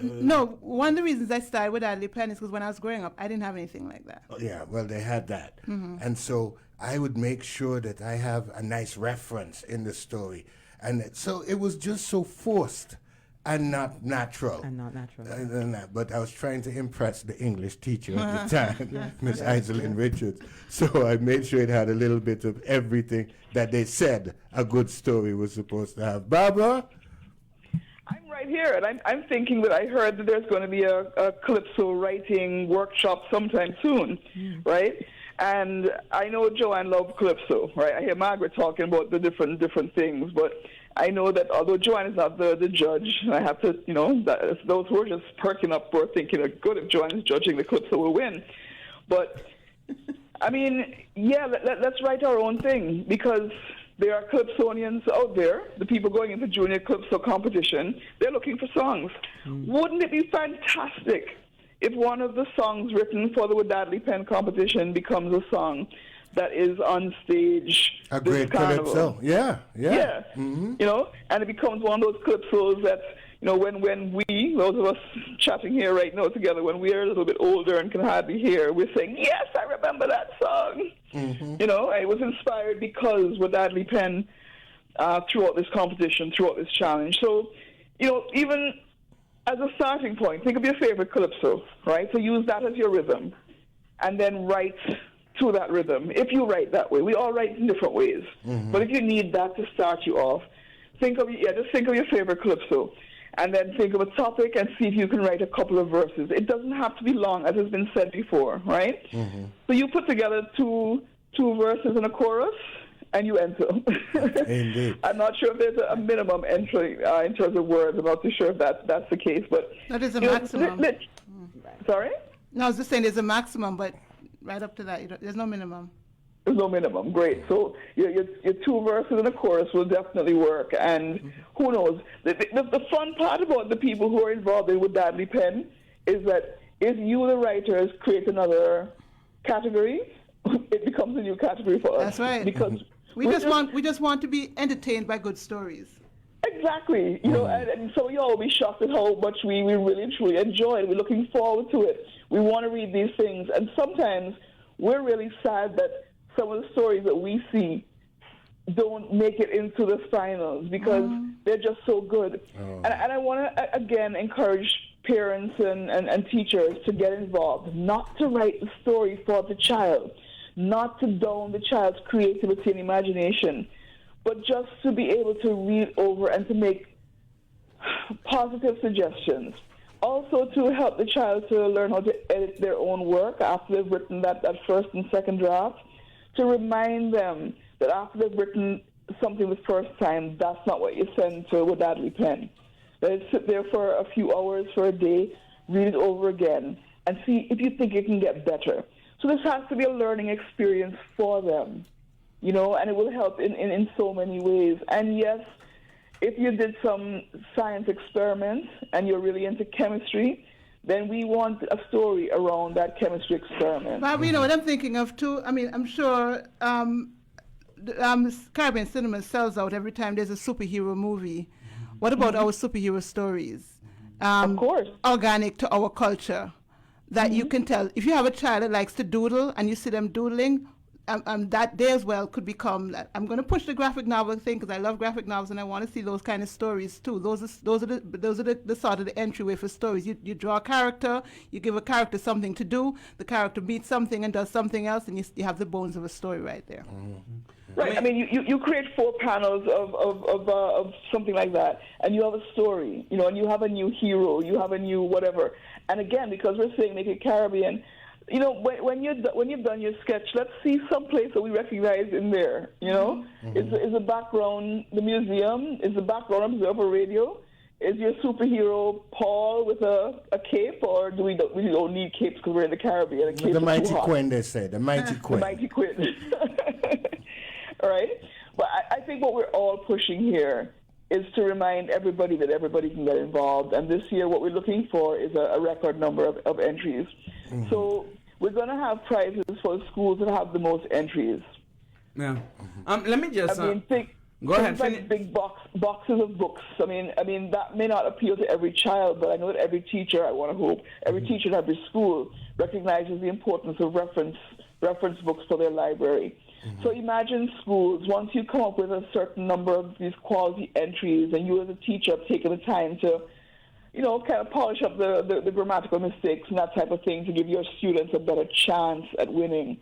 No, one of the reasons I started with Wadadli Pen is because when I was growing up, I didn't have anything like that. Yeah, well, they had that. And so I would make sure that I have a nice reference in the story. And so it was just so forced and not natural. But I was trying to impress the English teacher at the time, Miss Iselin Richards. So I made sure it had a little bit of everything that they said a good story was supposed to have. Barbara? I'm right here, and I'm thinking that I heard that there's going to be a calypso writing workshop sometime soon, right? And I know Joanne loves calypso, right? I hear Margaret talking about the different things, but I know that although Joanne is not the judge, I have to, those who are just perking up were thinking, good, if Joanne is judging, the calypso will win. But, I mean, yeah, let's write our own thing, because there are calypsonians out there, the people going into junior calypso competition, they're looking for songs. Wouldn't it be fantastic if one of the songs written for the Wadadli Pen competition becomes a song that is on stage? A great calypso. Yeah. Mm-hmm. And it becomes one of those calypsos that, when we, those of us chatting here right now together, when we're a little bit older and can hardly hear, we're saying, yes, I remember that song. Mm-hmm. I was inspired because Wadadli Pen throughout this competition, throughout this challenge. So, even as a starting point, think of your favorite calypso, right? So use that as your rhythm, and then write to that rhythm. If you write that way, we all write in different ways. Mm-hmm. But if you need that to start you off, just think of your favorite calypso, and then think of a topic and see if you can write a couple of verses. It doesn't have to be long, as has been said before, right? Mm-hmm. So you put together two verses and a chorus, and you enter. Indeed. I'm not sure if there's a minimum entry in terms of words. I'm not too sure if that's the case, but that is a maximum. Sorry? No, I was just saying there's a maximum, but right up to that, there's no minimum. There's no minimum. Great. So your two verses and a chorus will definitely work. And who knows? The fun part about the people who are involved with Wadadli Pen is that if you, the writers, create another category, it becomes a new category for us. That's right. Because we just want to be entertained by good stories. Exactly. And so you all will be shocked at how much we really and truly enjoy it. We're looking forward to it. We want to read these things. And sometimes we're really sad that some of the stories that we see don't make it into the finals because they're just so good. Oh. And I want to, again, encourage parents and teachers to get involved, not to write the story for the child, not to down the child's creativity and imagination, but just to be able to read over and to make positive suggestions. Also to help the child to learn how to edit their own work after they've written that first and second draft, to remind them that after they've written something the first time, that's not what you send to Wadadli Pen. That is, sit there for a few hours, for a day, read it over again, and see if you think it can get better. So this has to be a learning experience for them, and it will help in so many ways. And yes, if you did some science experiments and you're really into chemistry, then we want a story around that chemistry experiment. But what I'm thinking of too, I'm sure Caribbean cinema sells out every time there's a superhero movie. What about our superhero stories? Of course. Organic to our culture. That you can tell. If you have a child that likes to doodle and you see them doodling, that they as well could become that. I'm going to push the graphic novel thing because I love graphic novels and I want to see those kind of stories too. Those are the sort of the entryway for stories. You draw a character, you give a character something to do, the character meets something and does something else, and you have the bones of a story right there. Mm-hmm. Right. You create 4 panels of something like that, and you have a story, and you have a new hero, you have a new whatever. And again, because we're saying make it Caribbean, when you've done your sketch, let's see some place that we recognize in there. Mm-hmm. Is the background the museum? Is the background Observer Radio? Is your superhero Paul with a cape, or do we don't need capes because we're in the Caribbean? The Mighty Quinn, they say. The Mighty Quinn. The Mighty Quinn. All right? But I think what we're all pushing here is to remind everybody that everybody can get involved. And this year what we're looking for is a record number of entries. Mm-hmm. So we're going to have prizes for the schools that have the most entries. Yeah. Let me just... Go ahead. Like big boxes of books. I mean that may not appeal to every child, but I know that every teacher, I want to hope, every teacher in every school recognizes the importance of reference books for their library. Mm-hmm. So imagine schools, once you come up with a certain number of these quality entries and you as a teacher have taken the time to, kind of polish up the grammatical mistakes and that type of thing to give your students a better chance at winning,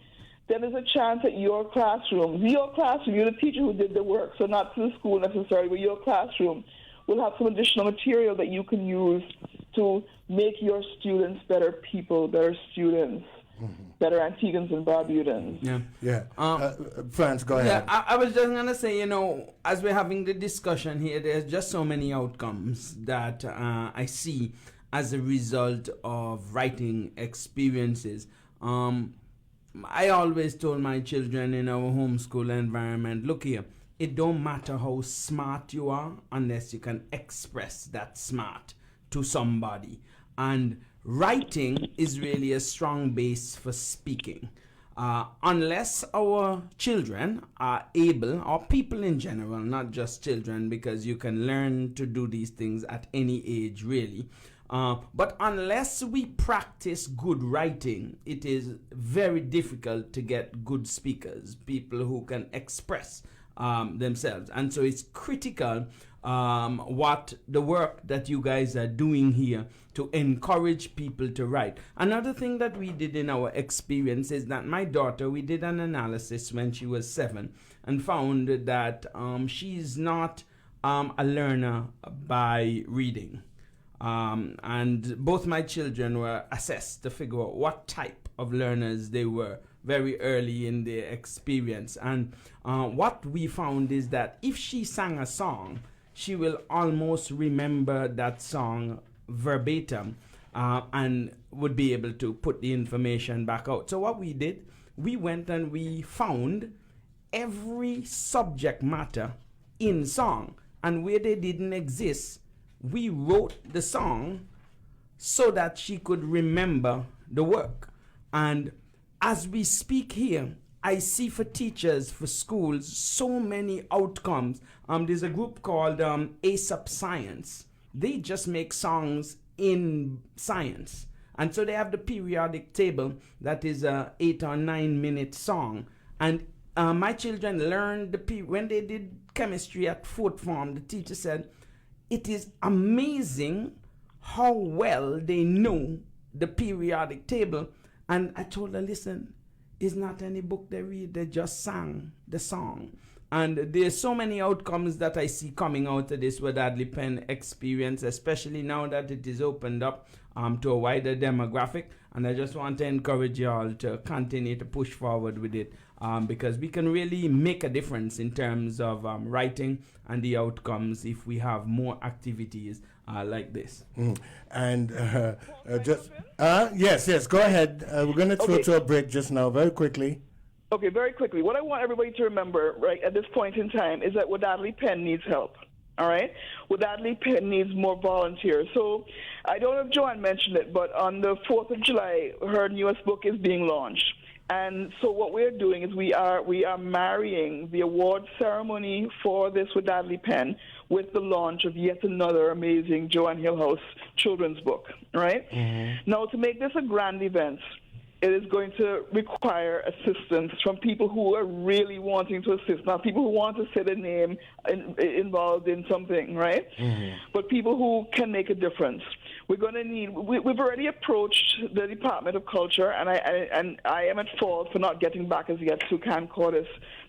then there's a chance at your classroom. You're the teacher who did the work, so not to the school necessarily, but your classroom we'll have some additional material that you can use to make your students better people, better students, better Antiguans and Barbudans. Franz, go ahead. Yeah, I was just going to say, as we're having the discussion here, there's just so many outcomes that I see as a result of writing experiences. I always told my children in our homeschool environment, look here, it don't matter how smart you are unless you can express that smart to somebody. And writing is really a strong base for speaking. Unless our children are able, or people in general, not just children, because you can learn to do these things at any age, really. But unless we practice good writing, it is very difficult to get good speakers, people who can express themselves. And so it's critical what the work that you guys are doing here to encourage people to write. Another thing that we did in our experience is that my daughter, we did an analysis when she was 7 and found that she's not a learner by reading. And both my children were assessed to figure out what type of learners they were very early in their experience. And what we found is that if she sang a song, she will almost remember that song verbatim and would be able to put the information back out. So what we did, we went and we found every subject matter in song, and where they didn't exist, we wrote the song so that she could remember the work. And as we speak here, I see for teachers, for schools, so many outcomes. There's a group called ASAP Science. They just make songs in science. And so they have the periodic table that is a 8 or 9 minute song. And my children learned when they did chemistry at 4th form, the teacher said, it is amazing how well they know the periodic table. And I told her, listen, it's not any book they read, they just sang the song. And there's so many outcomes that I see coming out of this Wadadli Pen experience, especially now that it is opened up to a wider demographic. And I just want to encourage you all to continue to push forward with it because we can really make a difference in terms of writing and the outcomes if we have more activities like this. And yes, go ahead. We're going to throw to a break just now, very quickly. Okay, very quickly. What I want everybody to remember, right, at this point in time is that Wadadli Pen needs help. All right? Wadadli Pen needs more volunteers. So I don't know if Joanne mentioned it, but on the 4th of July, her newest book is being launched. And so what we're doing is we are marrying the award ceremony for this Wadadli Pen with the launch of yet another amazing Joanne Hillhouse children's book, right? Mm-hmm. Now, to make this a grand event, it is going to require assistance from people who are really wanting to assist, not people who want to see their name involved in something, right? Mm-hmm. But people who can make a difference. We're going to need, we've already approached the Department of Culture, and I am at fault for not getting back as yet to Can Cordis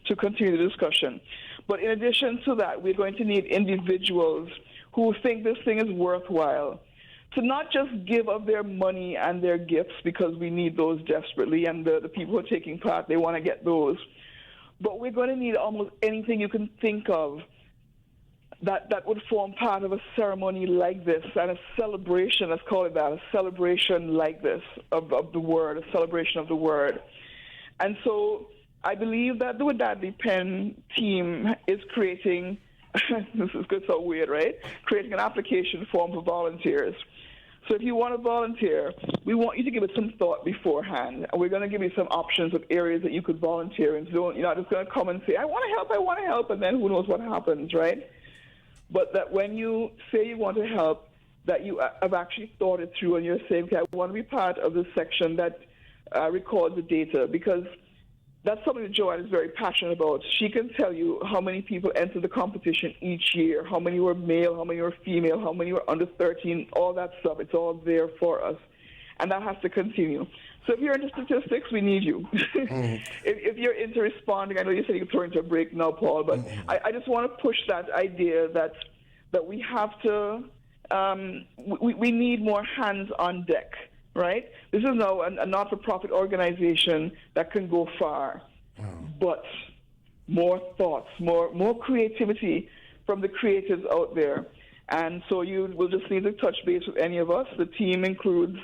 to continue the discussion. But in addition to that, we're going to need individuals who think this thing is worthwhile to not just give of their money and their gifts, because we need those desperately, and the people who are taking part, they want to get those. But we're going to need almost anything you can think of that would form part of a ceremony like this, and a celebration, let's call it that, a celebration like this of the word, a celebration of the word. And so I believe that the Wadadli Pen team is creating, this is good, so weird, right? Creating an application form for volunteers. So if you want to volunteer, we want you to give it some thought beforehand. And we're going to give you some options of areas that you could volunteer in. So you're not just going to come and say, I want to help, and then who knows what happens, right? But that when you say you want to help, that you have actually thought it through and you're saying, okay, I want to be part of this section that records the data, because that's something that Joanne is very passionate about. She can tell you how many people enter the competition each year, how many were male, how many were female, how many were under 13, all that stuff. It's all there for us. And that has to continue. So if you're into statistics, we need you. Mm-hmm. if you're into responding, I know you said you could throw into a break now, Paul, but I just want to push that idea that that we have to, we need more hands on deck, right? This is now a not-for-profit organization that can go far, but more thoughts, more creativity from the creatives out there. And so you will just need to touch base with any of us. The team includes,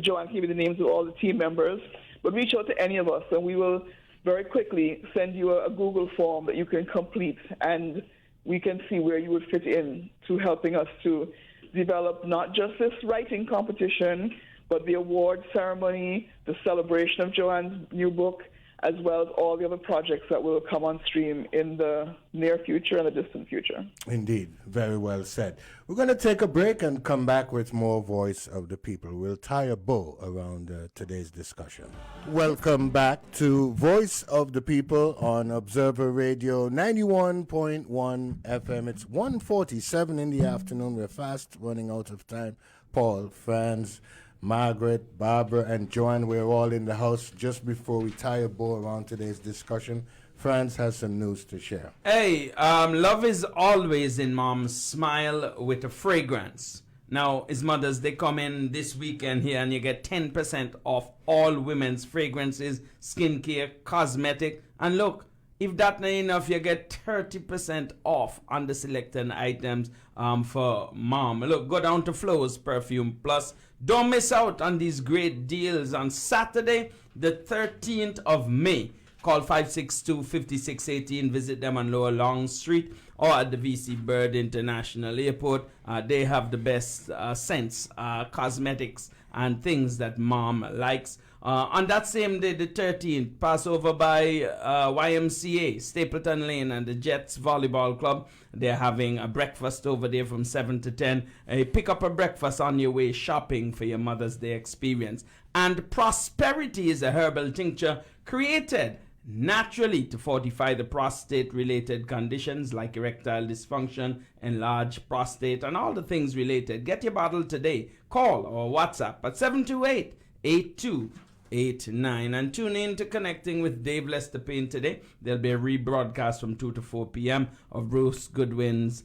Joanne gave me the names of all the team members, but reach out to any of us and we will very quickly send you a Google form that you can complete, and we can see where you would fit in to helping us to develop not just this writing competition, but the award ceremony, the celebration of Joanne's new book, as well as all the other projects that will come on stream in the near future and the distant future. Indeed, very well said. We're going to take a break and come back with more Voice of the People. We'll tie a bow around today's discussion. Welcome back to Voice of the People on Observer Radio 91.1 FM. It's 1:47 in the afternoon. We're fast running out of time. Paul, Franz, Margaret, Barbara, and Joanne, we're all in the house. Just before we tie a bow around today's discussion, Franz has some news to share. Hey, love is always in Mom's smile with a fragrance. Now, it's Mother's Day coming this weekend here, and you get 10% off all women's fragrances, skincare, cosmetic, and look, if that not enough, you get 30% off on the selected items for Mom. Look, go down to Flo's Perfume Plus. Don't miss out on these great deals on Saturday, the 13th of May. Call 562-5618. Visit them on Lower Long Street or at the VC Bird International Airport. They have the best scents, cosmetics, and things that Mom likes. On that same day, the 13th, pass over by YMCA, Stapleton Lane, and the Jets Volleyball Club. They're having a breakfast over there from 7 to 10. Pick up a breakfast on your way shopping for your Mother's Day experience. And Prosperity is a herbal tincture created naturally to fortify the prostate-related conditions like erectile dysfunction, enlarged prostate, and all the things related. Get your bottle today. Call or WhatsApp at 728-8289 and tune in to Connecting with Dave Lester Payne today. There'll be a rebroadcast from 2 to 4 p.m. of Bruce Goodwin's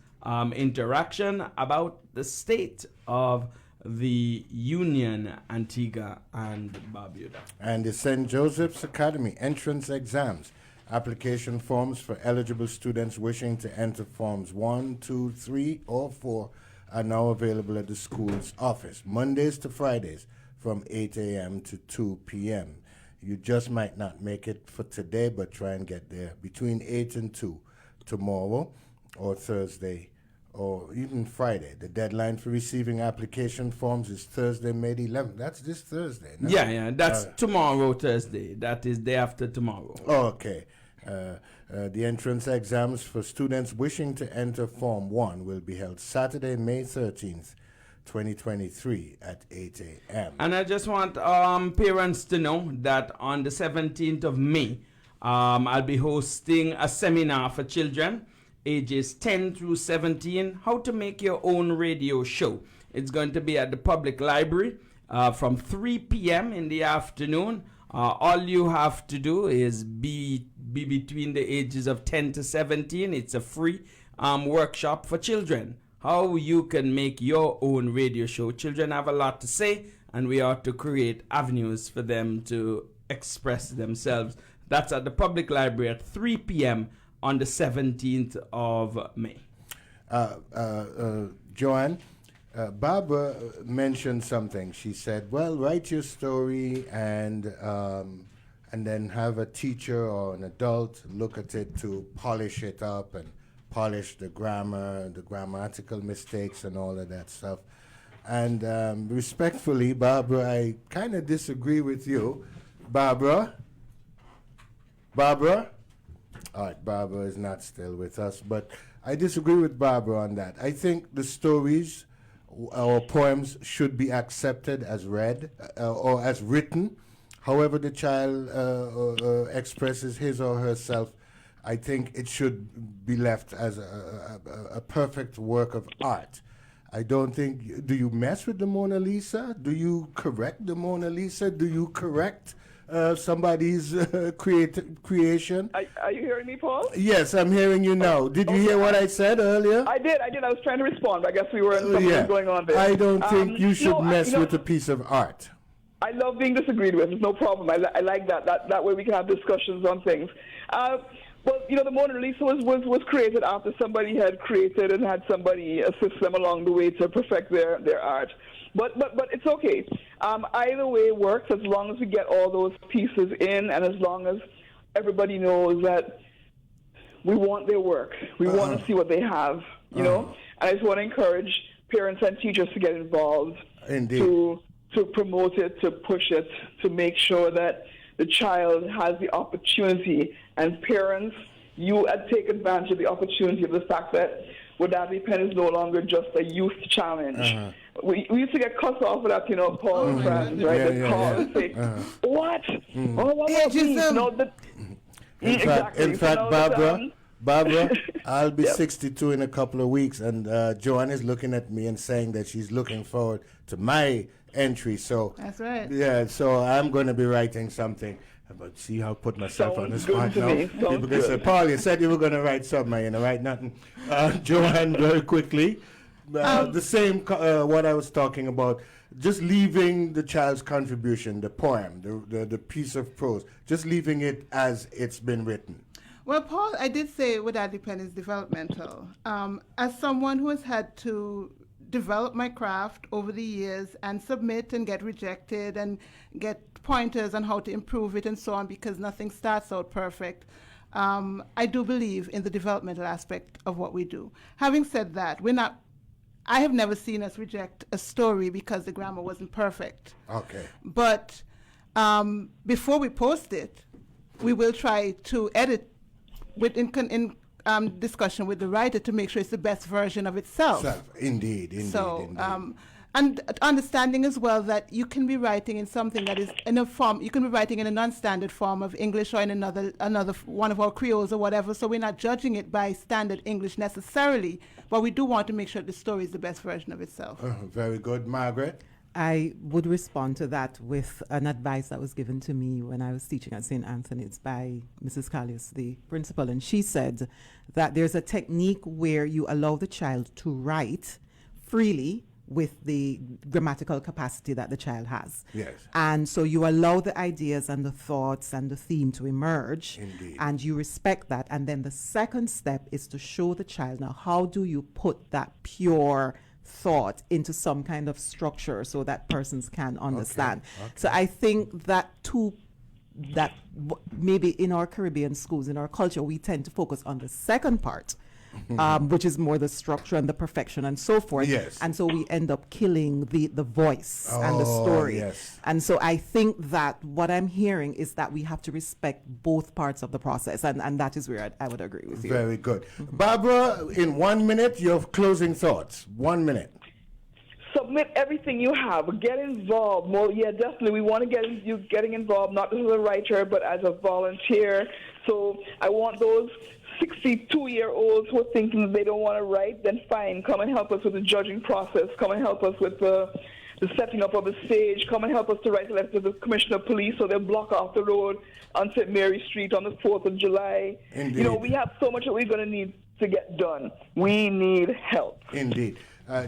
interaction about the state of the Union, Antigua and Barbuda. And the St. Joseph's Academy entrance exams. Application forms for eligible students wishing to enter forms 1, 2, 3, or 4 are now available at the school's office, Mondays to Fridays from 8 a.m. to 2 p.m. You just might not make it for today, but try and get there between 8 and 2 tomorrow or Thursday or even Friday. The deadline for receiving application forms is Thursday, May 11th. That's this Thursday. No? Yeah, that's tomorrow, Thursday. That is day after tomorrow. Okay. The entrance exams for students wishing to enter Form 1 will be held Saturday, May 13th, 2023 at 8 a.m. And I just want parents to know that on the 17th of May, I'll be hosting a seminar for children ages 10 through 17, how to make your own radio show. It's going to be at the public library from 3 p.m. in the afternoon. All you have to do is be between the ages of 10 to 17. It's a free workshop for children. How you can make your own radio show. Children have a lot to say, and we ought to create avenues for them to express themselves. That's at the public library at 3 p.m. on the 17th of May. Joanne, Barbara mentioned something. She said, well, write your story and then have a teacher or an adult look at it to polish it up and polish the grammar, the grammatical mistakes and all of that stuff. And respectfully, Barbara, I kind of disagree with you. Barbara? All right, Barbara is not still with us, but I disagree with Barbara on that. I think the stories or poems should be accepted as read or as written. However the child expresses his or herself, I think it should be left as a perfect work of art. I don't think, do you mess with the Mona Lisa? Do you correct the Mona Lisa? Do you correct somebody's creation. Are you hearing me, Paul? Yes, I'm hearing you now. Did you hear what I said earlier? I did. I was trying to respond, but I guess we were something was going on there. I don't think you should mess with with a piece of art. I love being disagreed with. There's no problem. I like that. That way we can have discussions on things. Well, the Mona Lisa was created after somebody had created and had somebody assist them along the way to perfect their art. But it's okay. Either way works as long as we get all those pieces in, and as long as everybody knows that we want their work. We want to see what they have, you know. And I just want to encourage parents and teachers to get involved. Indeed. To promote it, to push it, to make sure that the child has the opportunity. And parents, you take advantage of the opportunity of the fact that Wadadli Pen is no longer just a youth challenge. We used to get cussed off for that, Paul and friends, right? They call and say, what? Oh, what about me? In fact, Barbara, I'll be 62 in a couple of weeks, and Joanne is looking at me and saying that she's looking forward to my entry. So that's right. Yeah, so I'm going to be writing something. But see how I put myself on the spot now. People can say, Paul, you said you were going to write something, write nothing. Joanne, very quickly, the same, what I was talking about, just leaving the child's contribution, the poem, the piece of prose, just leaving it as it's been written. Well, Paul, I did say Wadadli Pen is developmental. As someone who has had to develop my craft over the years and submit and get rejected and get pointers on how to improve it and so on, because nothing starts out perfect, I do believe in the developmental aspect of what we do. Having said that, I have never seen us reject a story because the grammar wasn't perfect. Okay. But before we post it, we will try to edit in discussion with the writer to make sure it's the best version of itself. Indeed. So, and understanding as well that you can be writing in something that is in a form, you can be writing in a non-standard form of English or in another one of our creoles or whatever, so we're not judging it by standard English necessarily, but we do want to make sure the story is the best version of itself. Very good. Margaret? I would respond to that with an advice that was given to me when I was teaching at St. Anthony's by Mrs. Callius, the principal, and she said that there's a technique where you allow the child to write freely with the grammatical capacity that the child has. Yes. And so you allow the ideas and the thoughts and the theme to emerge. Indeed. And you respect that. And then the second step is to show the child, now, how do you put that pure thought into some kind of structure so that persons can understand. Okay. So I think that maybe in our Caribbean schools, in our culture, we tend to focus on the second part, which is more the structure and the perfection and so forth. Yes. And so we end up killing the voice and the story. Yes. And so I think that what I'm hearing is that we have to respect both parts of the process. And that is where I would agree with you. Very good. Barbara, in 1 minute, your closing thoughts. 1 minute. Submit everything you have. Get involved. Well, yeah, definitely. We want to get you getting involved, not just as a writer, but as a volunteer. So I want those 62-year-olds who are thinking that they don't want to write, then fine. Come and help us with the judging process. Come and help us with the setting up of the stage. Come and help us to write a letter to the Commissioner of Police so they'll block off the road on St. Mary Street on the 4th of July. Indeed. We have so much that we're going to need to get done. We need help. Indeed.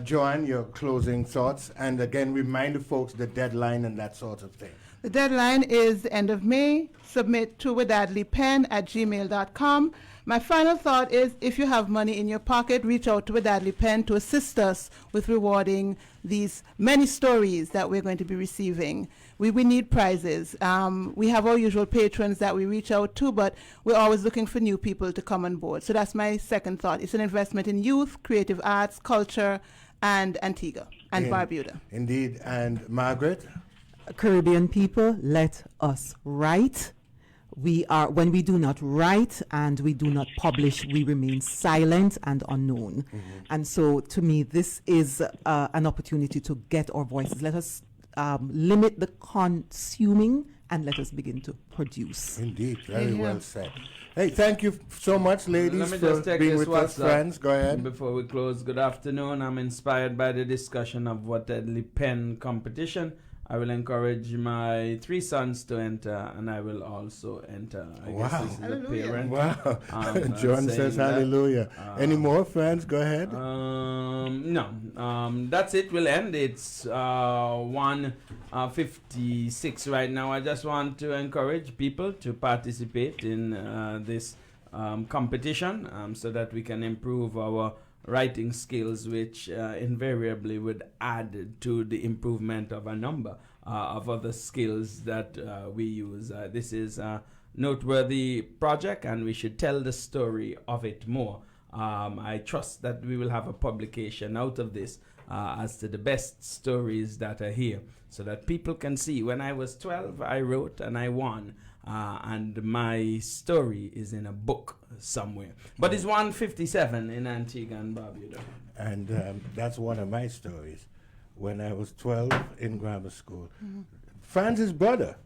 Joanne, your closing thoughts, and again, remind the folks the deadline and that sort of thing. The deadline is the end of May. Submit to wadadlipen@gmail.com. My final thought is, if you have money in your pocket, reach out to Wadadli Pen to assist us with rewarding these many stories that we're going to be receiving. We need prizes. We have our usual patrons that we reach out to, but we're always looking for new people to come on board. So that's my second thought. It's an investment in youth, creative arts, culture, and Antigua and Barbuda. Indeed. And Margaret? Caribbean people, let us write. When we do not write and we do not publish, we remain silent and unknown. And so to me, this is an opportunity to get our voices. Let us limit the consuming and let us begin to produce. Indeed, very well said. Hey, thank you so much, ladies, for being with us, friends. Go ahead. Before we close, good afternoon. I'm inspired by the discussion of Wadadli Pen competition. I will encourage my 3 sons to enter, and I will also enter. I guess this is the parent. Wow. John John says hallelujah. Any more fans? Go ahead. No. That's it. We'll end. It's 1:56 right now. I just want to encourage people to participate in this competition so that we can improve our writing skills, which invariably would add to the improvement of a number of other skills that we use. This is a noteworthy project, and we should tell the story of it more. I trust that we will have a publication out of this as to the best stories that are here, so that people can see. When I was 12, I wrote and I won. And my story is in a book somewhere. But it's 1:57 in Antigua and Barbuda. And that's one of my stories. When I was 12 in grammar school, Franz's brother,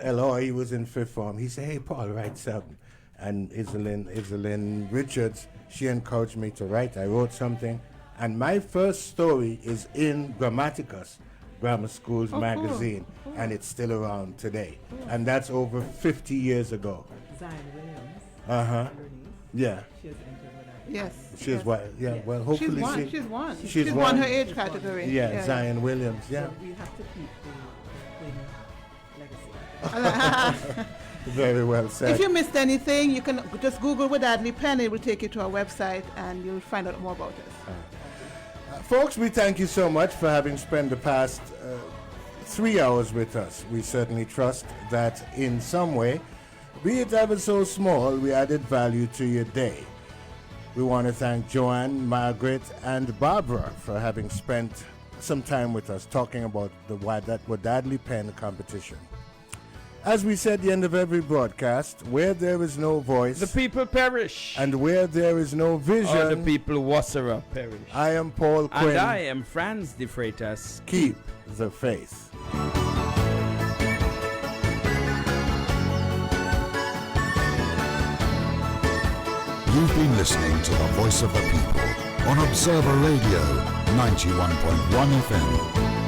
Eloy, he was in 5th form. He said, "Hey, Paul, write something." And Iselin Richards, she encouraged me to write. I wrote something. And my first story is in Grammaticus, Grammar School's magazine, and it's still around today. And that's over 50 years ago. Zion Williams. Uh-huh. Yeah. She has entered with that. Yes. She's what? Yeah, Yes. well, hopefully She's won. She's won her age category. Yeah, Zion Williams, yeah. So we have to keep the legacy. Very well said. If you missed anything, you can just Google Wadadli Pen. It will take you to our website, and you'll find out more about us. Folks, we thank you so much for having spent the past 3 hours with us. We certainly trust that in some way, be it ever so small, we added value to your day. We want to thank Joanne, Margaret, and Barbara for having spent some time with us talking about the Wadadli Pen competition. As we said at the end of every broadcast, where there is no voice, The people perish. and where there is no vision, Or the people Wassera perish. I am Paul Quinn. And I am Franz de Freitas. Keep the faith. You've been listening to the Voice of the People on Observer Radio 91.1 FM.